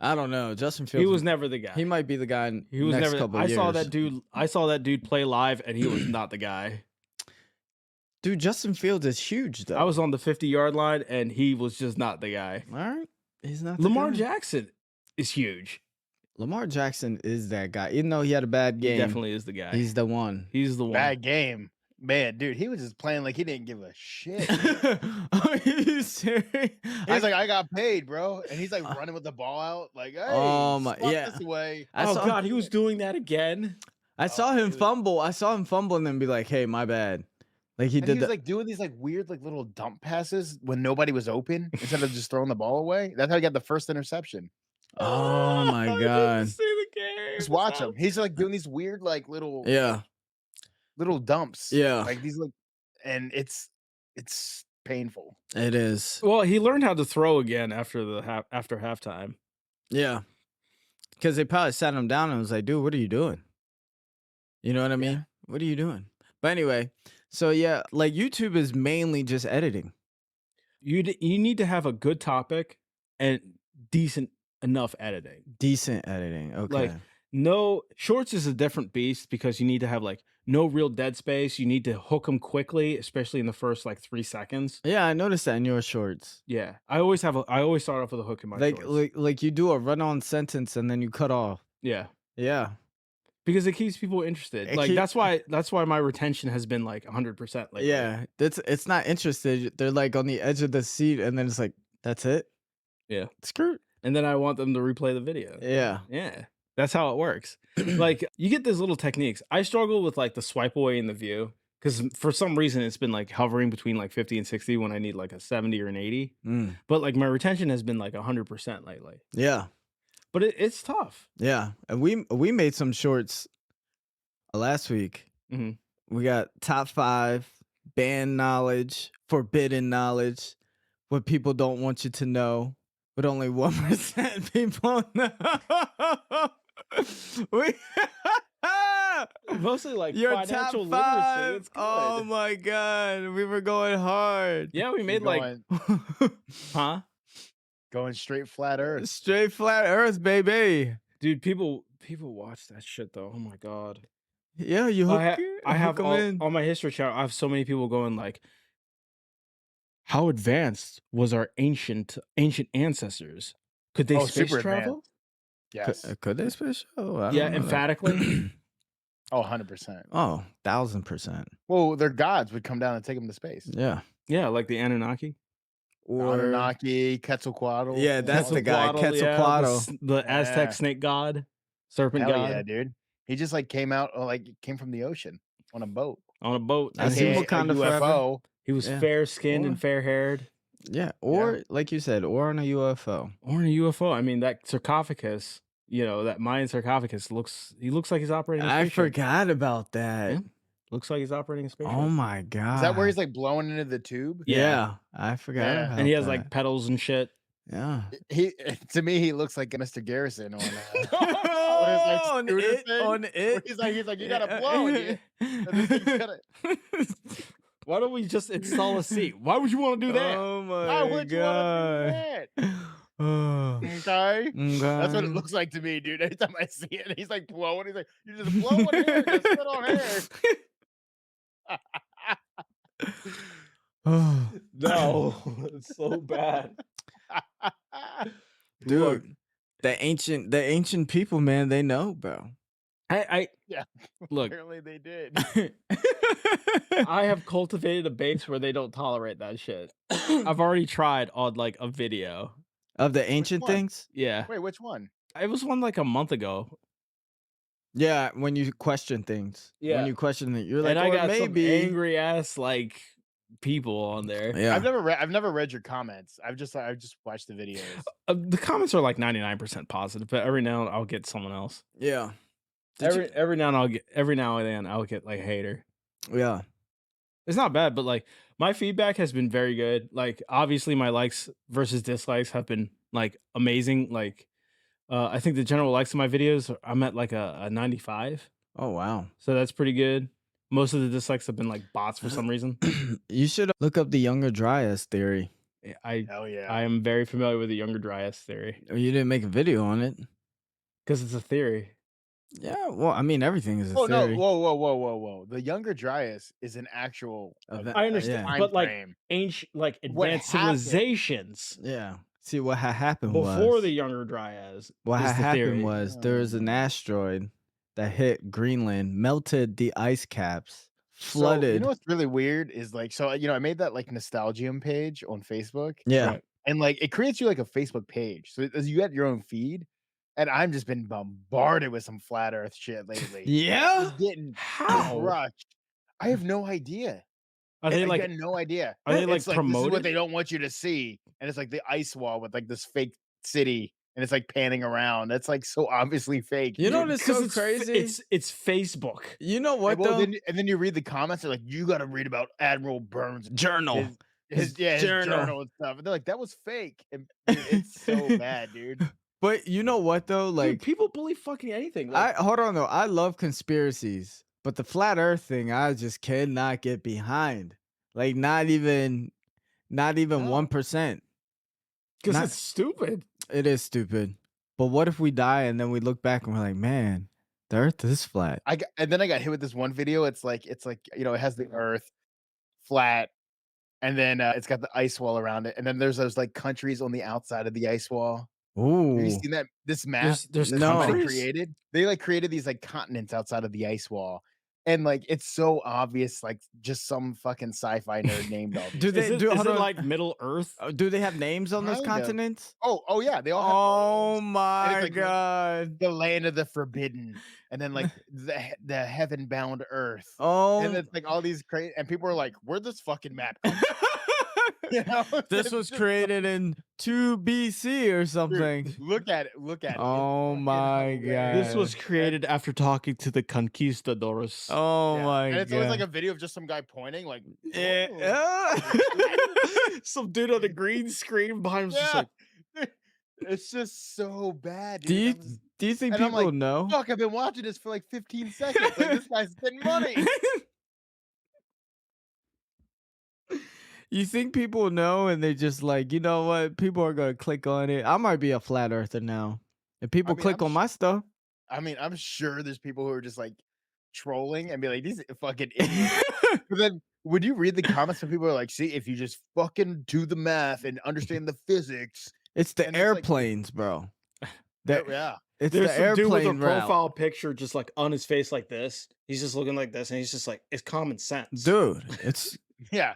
I don't know. Justin Fields. He was never the guy. He might be the guy in He was next never. couple I years. saw that dude play live, and he was not the guy. Dude, Justin Fields is huge, though. I was on the 50-yard line, and he was just not the guy. All right. He's not the Lamar guy. Jackson is huge. Lamar Jackson is that guy. Even though he had a bad game. He definitely is the guy. He's the one. He's the one. Bad game. Man, dude, he was just playing like he didn't give a shit. Are you serious? He's like, I got paid, bro. And he's like running with the ball out. Like, hey, yeah. this away. God, he was doing that again. I saw him fumble. I saw him fumble and then be like, hey, my bad. Like he and did he was like doing these like weird like little dump passes when nobody was open instead of just throwing the ball away. That's how he got the first interception. Oh my God. See the game. Just watch him. He's like doing these weird like little dumps. Yeah. Like these like, and it's painful. It is. Well, he learned how to throw again after halftime. Yeah. Because they probably sat him down and was like, dude, what are you doing? You know what I mean? What are you doing? But anyway, so yeah, like YouTube is mainly just editing. You need to have a good topic and decent enough editing. Decent editing. Okay. Like no shorts is a different beast because you need to have like no real dead space. You need to hook them quickly, especially in the first like 3 seconds. Yeah, I noticed that in your shorts. Yeah, I always start off with a hook in my shorts. Like you do a run-on sentence and then you cut off. Yeah. Because it keeps people interested. That's why my retention has been like 100%. Yeah, it's not interested. They're like on the edge of the seat, and then it's like that's it. Yeah, screw. And then I want them to replay the video. Yeah, that's how it works. Like you get these little techniques. I struggle with like the swipe away and the view because for some reason it's been like hovering between like 50 and 60 when I need like a 70 or an 80. But like my retention has been like 100% lately. Yeah. But it's tough. Yeah, and we made some shorts last week. We got top 5 banned knowledge, forbidden knowledge, what people don't want you to know, but only 1% people know. Mostly like your financial top 5. literacy. It's good. Oh my God, we were going hard. Yeah, we made Going straight flat earth. Straight flat earth, baby. Dude, people watch that shit though. Oh my God. Yeah, you hook I have in. on my history channel, I have so many people going like, how advanced was our ancient ancestors? Could they space travel? Yes. Could they space travel? Yeah, emphatically. Oh, 100%. Oh, 1000%. Well, their gods would come down and take them to space. Yeah. Yeah, like the Anunnaki. Or Anunnaki, Quetzalcoatl. Yeah, that's the guy, Quetzalcoatl. The Aztec snake god, serpent god. Yeah, dude. He just like came from the ocean on a boat. And he was kind of UFO. He was fair skinned and fair haired. Yeah, or like you said, or on a UFO. Or in a UFO. I mean, that sarcophagus, that Mayan sarcophagus looks like he's operating a spaceship. I forgot about that. Yeah. Looks like he's operating a spaceship. Oh my God. Is that where he's like blowing into the tube? Yeah, I forgot. And he has like pedals and shit. Yeah. To me, he looks like Mr. Garrison on on it. He's like, you gotta blow it. Why don't we just install a seat? Why would you want to do that? Oh my Why would you want to do that? Okay. That's what it looks like to me, dude. Every time I see it, he's like blowing. He's like, you just blowing air, just sit on air. No, it's so bad. Dude, Look, the ancient people, man, they know, bro. Yeah. Look. Apparently they did. I have cultivated a base where they don't tolerate that shit. I've already tried on like a video of the ancient things. Yeah. Wait, which one? It was one like a month ago. Yeah, when you question things. Yeah. When you question it, you're like, And I or got maybe some angry ass like people on there. Yeah. I've never read your comments. I've just watched the videos. The comments are like 99% positive, but every now and then I'll get someone else. Yeah. Every now and then I'll get like a hater. Yeah. It's not bad, but like my feedback has been very good. Like obviously my likes versus dislikes have been like amazing. Like I think the general likes of my videos, I'm at like a 95. Oh wow. So that's pretty good. Most of the dislikes have been like bots for some reason. You should look up the Younger Dryas theory. Hell yeah. I am very familiar with the Younger Dryas theory You didn't make a video on it. because it's a theory. Yeah, well, I mean, everything is a Oh no! theory. Whoa! The Younger Dryas is an actual Event. I understand, Yeah. but like frame. ancient, like What advanced happened? civilizations Yeah. See, what happened before was the Younger Dryas. what is the happened theory. was there was an asteroid that hit Greenland, melted the ice caps, flooded. So, you know what's really weird is like, so you know, I made that like Nostalgium page on Facebook. Yeah. Right. And like it creates you like a Facebook page. So as you have your own feed. And I've just been bombarded with some flat earth shit lately. Yeah. Just getting How? crushed. I have no idea. Are they I like? got no idea. Are they like It's like this is promoted? what they don't want you to see. And it's like the ice wall with like this fake city. And it's like panning around. That's like so obviously fake. You know dude. what's so it's crazy? It's Facebook. You know what And, well, though? then you read the comments. They're like, you got to read about Admiral Burns' Journal. his journal and stuff. And they're like, that was fake. And dude, it's so bad, dude. But you know what though? Like, Dude, people believe fucking anything. Like, hold on though. I love conspiracies, but the flat Earth thing, I just cannot get behind. Like, not even 1%. because it's stupid. It is stupid. But what if we die and then we look back and we're like, man, the Earth is flat. And then I got hit with this one video. It's like you know, it has the Earth flat, and then it's got the ice wall around it, and then there's those like countries on the outside of the ice wall. Ooh. Have you seen that? This map There's that no. somebody countries? created. They like created these like continents outside of the ice wall, and like it's so obvious, like just some fucking sci-fi nerd named all these. Do Is they it, do is hold it on. like Middle Earth? Do they have names on those Kind of. continents? Oh yeah, they all have Oh names. my like god. the land of the forbidden, and then like the heaven bound Earth. Oh. And it's like all these crazy, and people are like, "Where'd this fucking map come from?" You know? This It's was just created in 2 BC or dude, something. look at it. Look at it. It's Oh fucking my hilarious. This was created after talking to the conquistadors. Oh Yeah. my And god. it's always like a video of just some guy pointing, like, Yeah. Some dude on the green screen behind him's just yeah. like, It's just so bad. do Dude. you I'm just- do you think and I'm people like, know? Fuck, I've been watching this for like 15 seconds. Like this guy's spending money. You think people know and they just like, you know what? People are gonna click on it. I might be a flat earther now. If people mean, click I'm on my stuff. I mean, I'm sure there's people who are just like trolling and be like, these fucking idiots. But then would you read the comments when people are like, see, if you just fucking do the math and understand the physics. It's the And it's like- airplanes, bro. Yeah. It's there's the some dude with a airplane route. profile picture just like on his face like this. He's just looking like this, and he's just like, it's common sense. Dude, it's Yeah.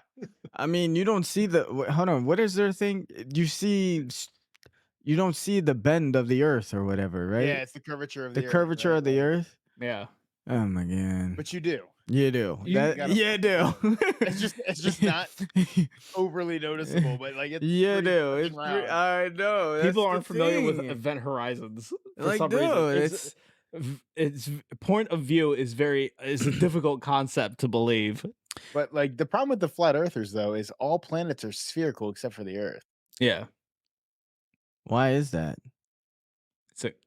I mean, you don't see the hold on, what is their thing? You don't see the bend of the earth or whatever, right? Yeah, it's the curvature of the the earth, curvature right, of the right. earth. Yeah. Oh my god. But you do. You do. You gotta- You do. It's just not overly noticeable, but like it's You pretty do. fucking It's round. I know. that's People the aren't familiar with thing. event horizons for Like, some dude, reason. It's point of view is a difficult concept to believe. But like the problem with the flat earthers though is all planets are spherical except for the Earth. Yeah, Why is that?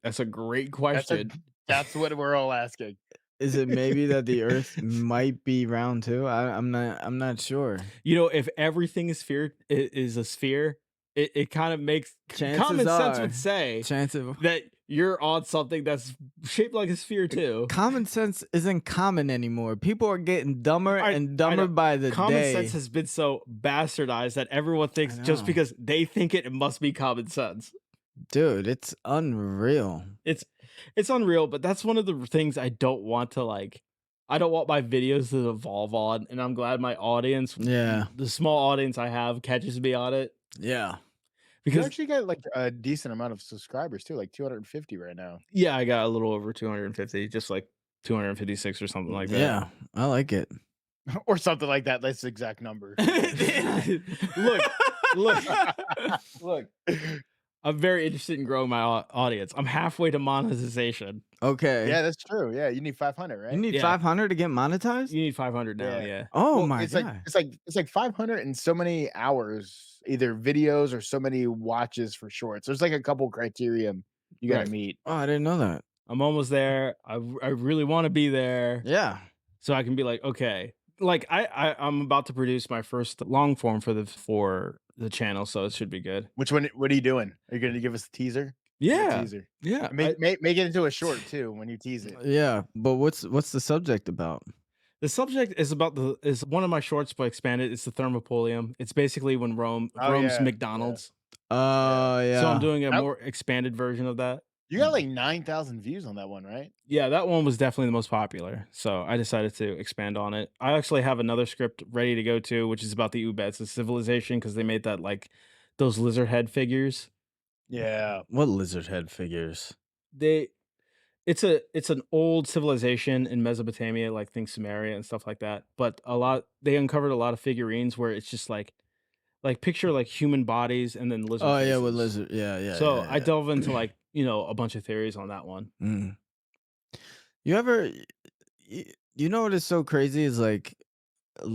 that's a great That's, question. that's what we're all asking. Is it maybe that the earth might be round too? I'm not sure. You know, if everything is a sphere, it kind of makes Chances common sense are- would say Chance of that you're on something that's shaped like a sphere too. common sense isn't common anymore. People are getting dumber I and dumber know. by the Common day. sense has been so bastardized that everyone thinks just know. because they think it must be common sense. Dude, it's unreal. It's unreal, but that's one of the things I don't want to like. I don't want my videos to evolve on, and I'm glad my audience, Yeah. the small audience I have, catches me on it. Yeah. You because actually got like a decent amount of subscribers too, like 250 right now. yeah, I got a little over 250, just like 256 or something like that. Yeah, I like it. Or something like that. That's the exact number. Look, look, look. I'm very interested in growing my audience. I'm halfway to monetization. Okay. Yeah, that's true. Yeah, you need 500, You right? need Yeah. 500 to get monetized? You need 500 now, Yeah. yeah. Oh Well, my it's god. like 500 and so many hours, either videos or so many watches for shorts. There's like a couple criteria you got to Right. meet. Oh, I didn't know that. I'm almost there. I really want to be there. Yeah. So I can be like, okay. Like I'm about to produce my first long form for the channel, so it should be good. Which one? What are you doing? Are you going to give us a teaser? Give a Yeah. teaser. Yeah. Make it into a short too when you tease it. Yeah, but what's the subject about? The subject is about is one of my shorts, but expanded. It's the Thermopolium. It's basically when Rome's Yeah. McDonald's. Oh, yeah. So I'm doing a That- more expanded version of that. You got like 9,000 views on that one, right? Yeah, that one was definitely the most popular. So I decided to expand on it. I actually have another script ready to go to, which is about the Ubets, the civilization, because they made that like those lizard head figures. Yeah. What lizard head figures? It's an old civilization in Mesopotamia, like think Sumeria and stuff like that. But they uncovered a lot of figurines where it's just like picture like human bodies and then lizard. Oh, faces. yeah, with lizard. Yeah, yeah. So yeah, I delve into like a bunch of theories on that one. Mm. You ever, you know what is so crazy is like a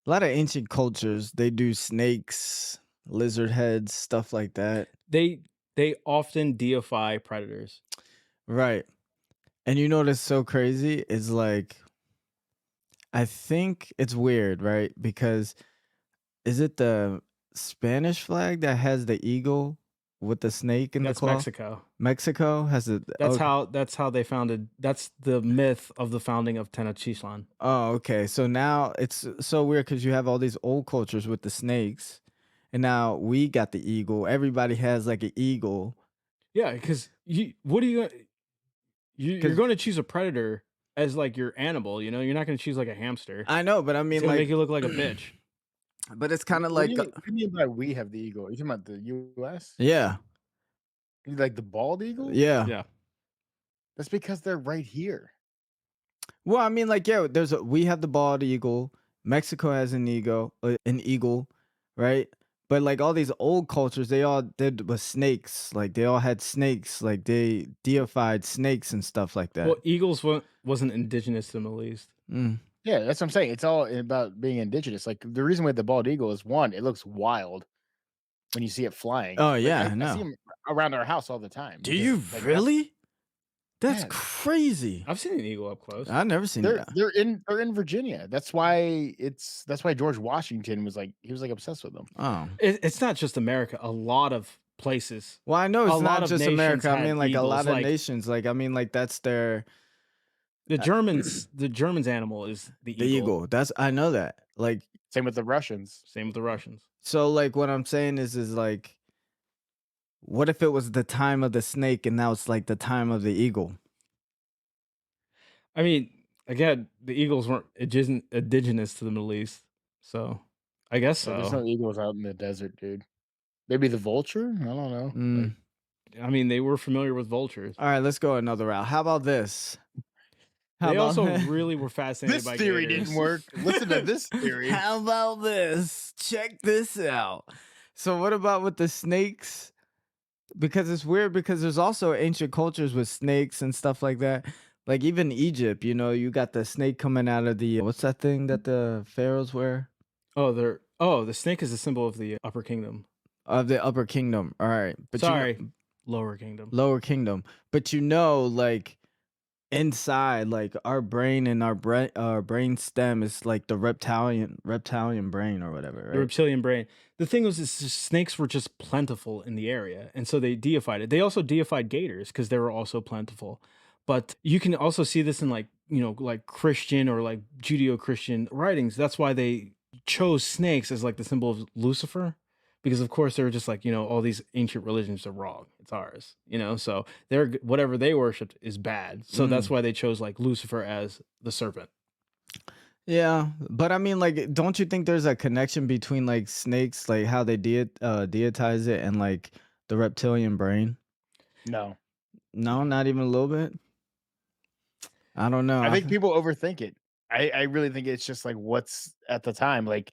lot of ancient cultures, they do snakes, lizard heads, stuff like that. They often deify predators. Right. And you know what's so crazy is like, I think it's weird, right? Because is it the Spanish flag that has the eagle with the snake in That's the claw? Mexico. Mexico has it. That's how they founded. That's the myth of the founding of Tenochtitlan. Oh, okay. So now it's so weird because you have all these old cultures with the snakes, and now we got the eagle. Everybody has like an eagle. Yeah, because you're going to choose a predator as like your animal. You're not going to choose like a hamster. I know, but I mean, It's gonna like, make you look like a bitch. but it's kind of What like, do you mean by we have the eagle? You talking about the U.S.? yeah, Like the bald eagle? yeah. Yeah. That's because they're right here. Well, I mean, like, yeah, we have the bald eagle. Mexico has an eagle, right? But like all these old cultures, they all did with snakes. Like they all had snakes. Like they deified snakes and stuff like that. Well, eagles wasn't indigenous to the Middle East. Mm. Yeah, that's what I'm saying. It's all about being indigenous. Like the reason we have the bald eagle is one, it looks wild when you see it flying. Oh Like, yeah, I I know. see them around our house all the time. Do because, you like, really? That's Yeah. crazy. I've seen an eagle up close. I've never seen that. They're in Virginia. That's why George Washington was like obsessed with them. Oh, It's not just America. A lot of places. well, I know A it's lot not of just nations America. I had mean, like a eagles, lot of like- nations. Like I mean, like that's their The Germans' animal is the the eagle. eagle. That's I know that. Like Same with the Russians. Same with the Russians. so, like what I'm saying is like, what if it was the time of the snake and now it's like the time of the eagle? I mean, again, the eagles weren't indigenous to the Middle East, so I guess So there's so. no eagles out in the desert, dude. Maybe the vulture? I don't know. Mm. Like, I mean, they were familiar with vultures. All right, let's go another route. How about this? How They about also really were fascinated this by theory gators. didn't work. Listen to this theory. How about this? Check this out. So what about with the snakes? Because it's weird because there's also ancient cultures with snakes and stuff like that. Like even Egypt, you got the snake coming out of the what's that thing that the pharaohs wear? The snake is a symbol of the upper kingdom. Of the upper kingdom. All right. But Sorry, lower kingdom. lower kingdom. But like inside, like our brain and our brain stem is like the reptilian brain or whatever, The right? reptilian brain. The thing was, is just snakes were just plentiful in the area, and so they deified it. They also deified gators because they were also plentiful. But you can also see this in like Christian or like Judeo-Christian writings. That's why they chose snakes as like the symbol of Lucifer, because of course they were just like all these ancient religions are wrong. It's ours, So they're whatever they worshipped is bad. So that's why they chose like Lucifer as the serpent. Yeah, but I mean, like, don't you think there's a connection between like snakes, like how they deitize it, and like the reptilian brain? No, No, not even a little bit. I don't know. I think people overthink it. I really think it's just like what's at the time. Like,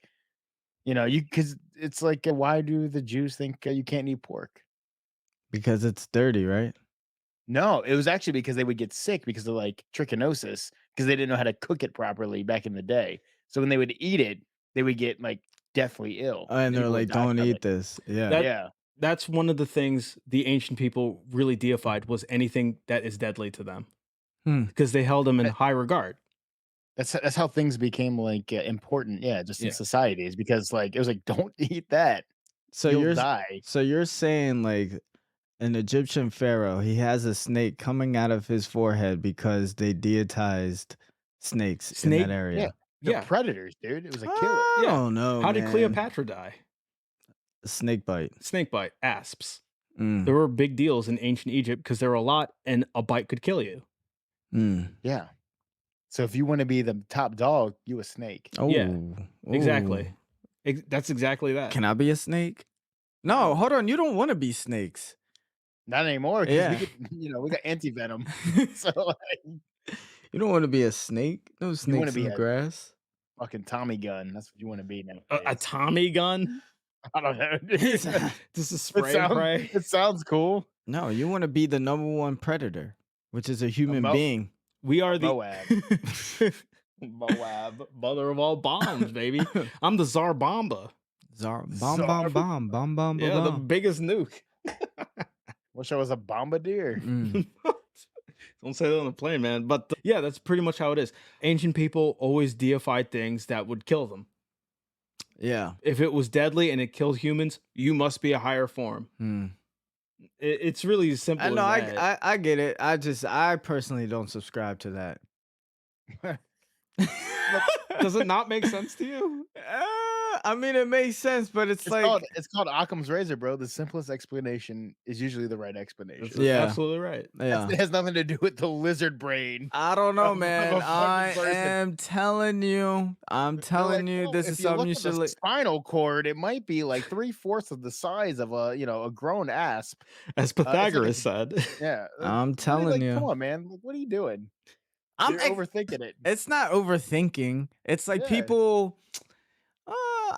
you know, you because it's like, why do the Jews think you can't eat pork? Because it's dirty, right? No, it was actually because they would get sick because of like trichinosis because they didn't know how to cook it properly back in the day. So when they would eat it, they would get like deathly ill. And they're People would like, die don't from eat it. this. Yeah. That Yeah. that's one of the things the ancient people really deified was anything that is deadly to them Hmm. because they held them in That- high regard. That's how things became like important. Yeah, just in Yeah. societies because like it was like don't eat that. So You'll you're die. so you're saying like an Egyptian pharaoh, he has a snake coming out of his forehead because they deitized snakes in that Snake, Yeah. area. They're yeah, predators, dude. It was a killer. I Yeah. don't know, How did man. Cleopatra die? Snake bite. Snake bite, asps. Mm, There were big deals in ancient Egypt because there were a lot, and a bite could kill you. mm. Yeah. So if you want to be the top dog, you a snake. Oh, Yeah, exactly. ooh. That's exactly that. Can I be a snake? No, hold on. You don't want to be snakes. Not anymore because Yeah. we get, we got anti venom. So like, You don't want to be a snake. No wanna snakes in be the a- grass. fucking Tommy gun. That's what you want to be now. A Tommy gun? I don't know. Just a spray and pray. It sounds cool. No, you want to be the #1 predator, which is a human being. We are the Moab. Moab, mother of all bombs, baby. I'm the Tsar Bomba. Bomb, Czar- bomb, bomb, bomb, bomb, Yeah, the bomb. biggest nuke. Wish I was a bombardier. Mm. Don't say that on the plane, man. But yeah, that's pretty much how it is. Ancient people always deified things that would kill them. Yeah. If it was deadly and it killed humans, you must be a higher form. Hmm. It's really as simple I know. as that. I get it. I personally don't subscribe to that. Does it not make sense to you? I mean, it makes sense, but it's like It's called Occam's razor, bro. The simplest explanation is usually the right explanation. That's Yeah. absolutely right. yeah. It has nothing to do with the lizard brain. I don't know, of man. a fucking I person. am telling you. I'm telling you, this is something you should look. look. Spinal cord, it might be like 3/4 of the size of a grown asp. As Pythagoras said. Yeah, I'm telling you. Come on, man. Like, what are you doing? I'm You're overthinking it. It's not overthinking. It's like Yeah. people.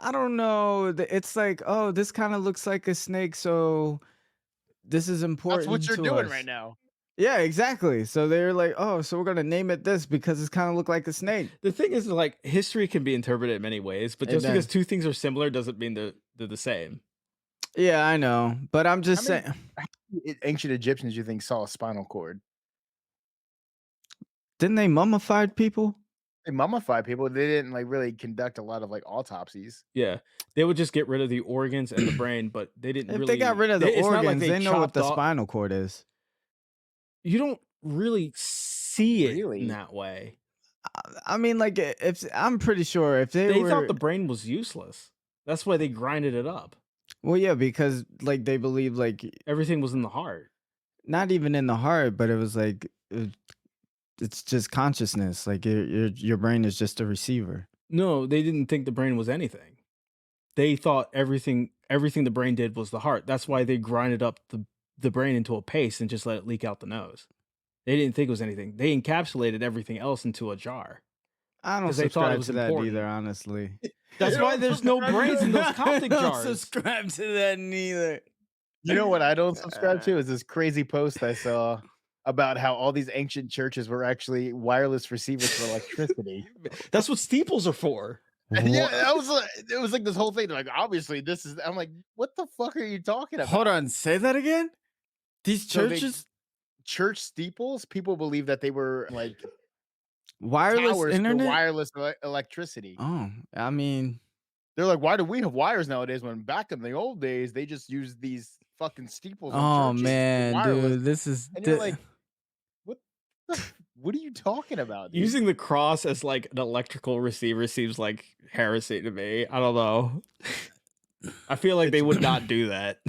I don't know. It's like, oh, this kind of looks like a snake, so this is important. That's what you're to doing us. right now. Yeah, exactly. So they're like, oh, so we're gonna name it this because it's kind of look like a snake. The thing is, like, history can be interpreted in many ways, but It just because does. two things are similar doesn't mean they're the same. Yeah, I know, but I'm just I mean, saying. Ancient Egyptians, you think, saw a spinal cord? Didn't they mummified people? They mummified people. They didn't like really conduct a lot of like autopsies. Yeah, they would just get rid of the organs and the brain, but they didn't If really. they got rid of the it's not organs, like they know what chopped the off- spinal cord is. You don't really see it Really? in that way. I mean, like, if I'm pretty sure if They were, thought the brain was useless. That's why they grinded it up. well, yeah, because like they believe like Everything was in the heart. not even in the heart, but it was like it's just consciousness. Like your brain is just a receiver. No, they didn't think the brain was anything. They thought everything the brain did was the heart. That's why they grinded up the brain into a paste and just let it leak out the nose. They didn't think it was anything. They encapsulated everything else into a jar. I don't 'Cause they thought it subscribe was to that important. either, honestly. That's You why don't there's no subscribe to brains in those I Coptic don't jars. subscribe to that neither. You know what I don't subscribe to is this crazy post I saw about how all these ancient churches were actually wireless receivers for electricity. That's what steeples are for. Yeah, it was like this whole thing. They're like, obviously, this is. I'm like, what the fuck are you talking about? Hold on, say that again. These So churches, church steeples. People believe that they were like wireless towers for internet. wireless electricity. Oh, I mean, They're like, why do we have wires nowadays when back in the old days they just used these fucking steeples? in oh churches for man, wireless. dude, this is. And you're like, what are you talking about? Dude? Using the cross as like an electrical receiver seems like heresy to me. I don't know. I feel like they would not do that.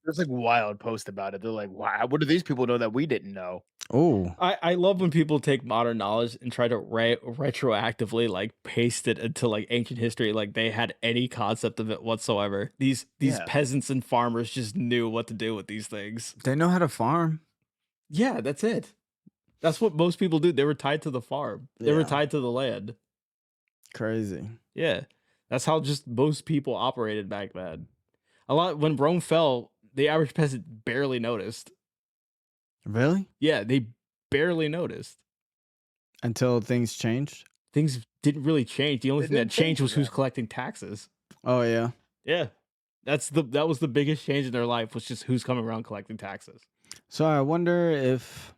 There's like wild posts about it. They're like, wow, what do these people know that we didn't know? Oh, I love when people take modern knowledge and try to retroactively like paste it into like ancient history, like they had any concept of it whatsoever. These Yeah. peasants and farmers just knew what to do with these things. they know how to farm. Yeah, that's it. That's what most people do. They were tied to the farm. They were Yeah. tied to the land. Crazy. Yeah. That's how just most people operated back then. A lot when Rome fell, the average peasant barely noticed. Really? Yeah, they barely noticed. Until things changed? Things didn't really change. The only They thing that didn't change changed for was who's them. collecting taxes. Oh, yeah. Yeah. That was the biggest change in their life, was just who's coming around collecting taxes. So I wonder if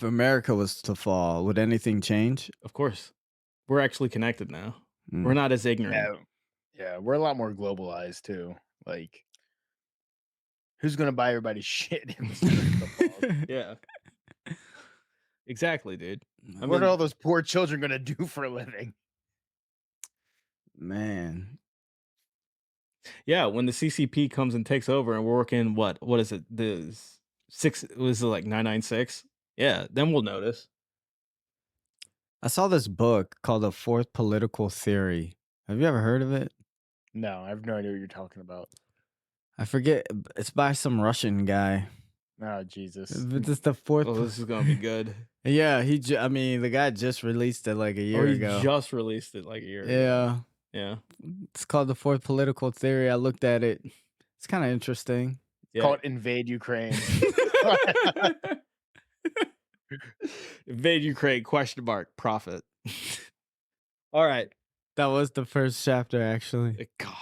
America was to fall, would anything change? Of course. We're actually connected now. Mm. We're not as ignorant. Yeah, yeah, we're a lot more globalized too. Like, who's gonna buy everybody's shit in the Yeah. Exactly, dude. I What mean, are all those poor children gonna do for a living? Man. yeah, when the CCP comes and takes over and we're working what is it? The was it like 996? Yeah, then we'll notice. I saw this book called The Fourth Political Theory. Have you ever heard of it? No, I have no idea what you're talking about. I forget. It's by some Russian guy. Oh Jesus! But it's the fourth. Oh, this is gonna be good. Yeah, I mean, the guy just released it like a year He ago. just released it like a year ago. Yeah. Yeah. It's called The Fourth Political Theory. I looked at it. It's kind of interesting. Yeah. Call it Invade Ukraine. Invade Ukraine, ? Profit. All right. That was the first chapter, actually. God.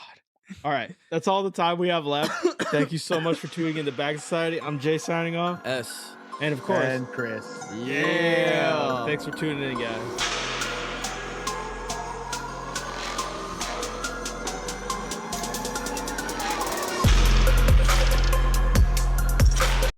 All right. That's all the time we have left. Thank you so much for tuning in to Bag Society. I'm Jay signing off. S. And of course, And Chris. yeah. Thanks for tuning in, guys.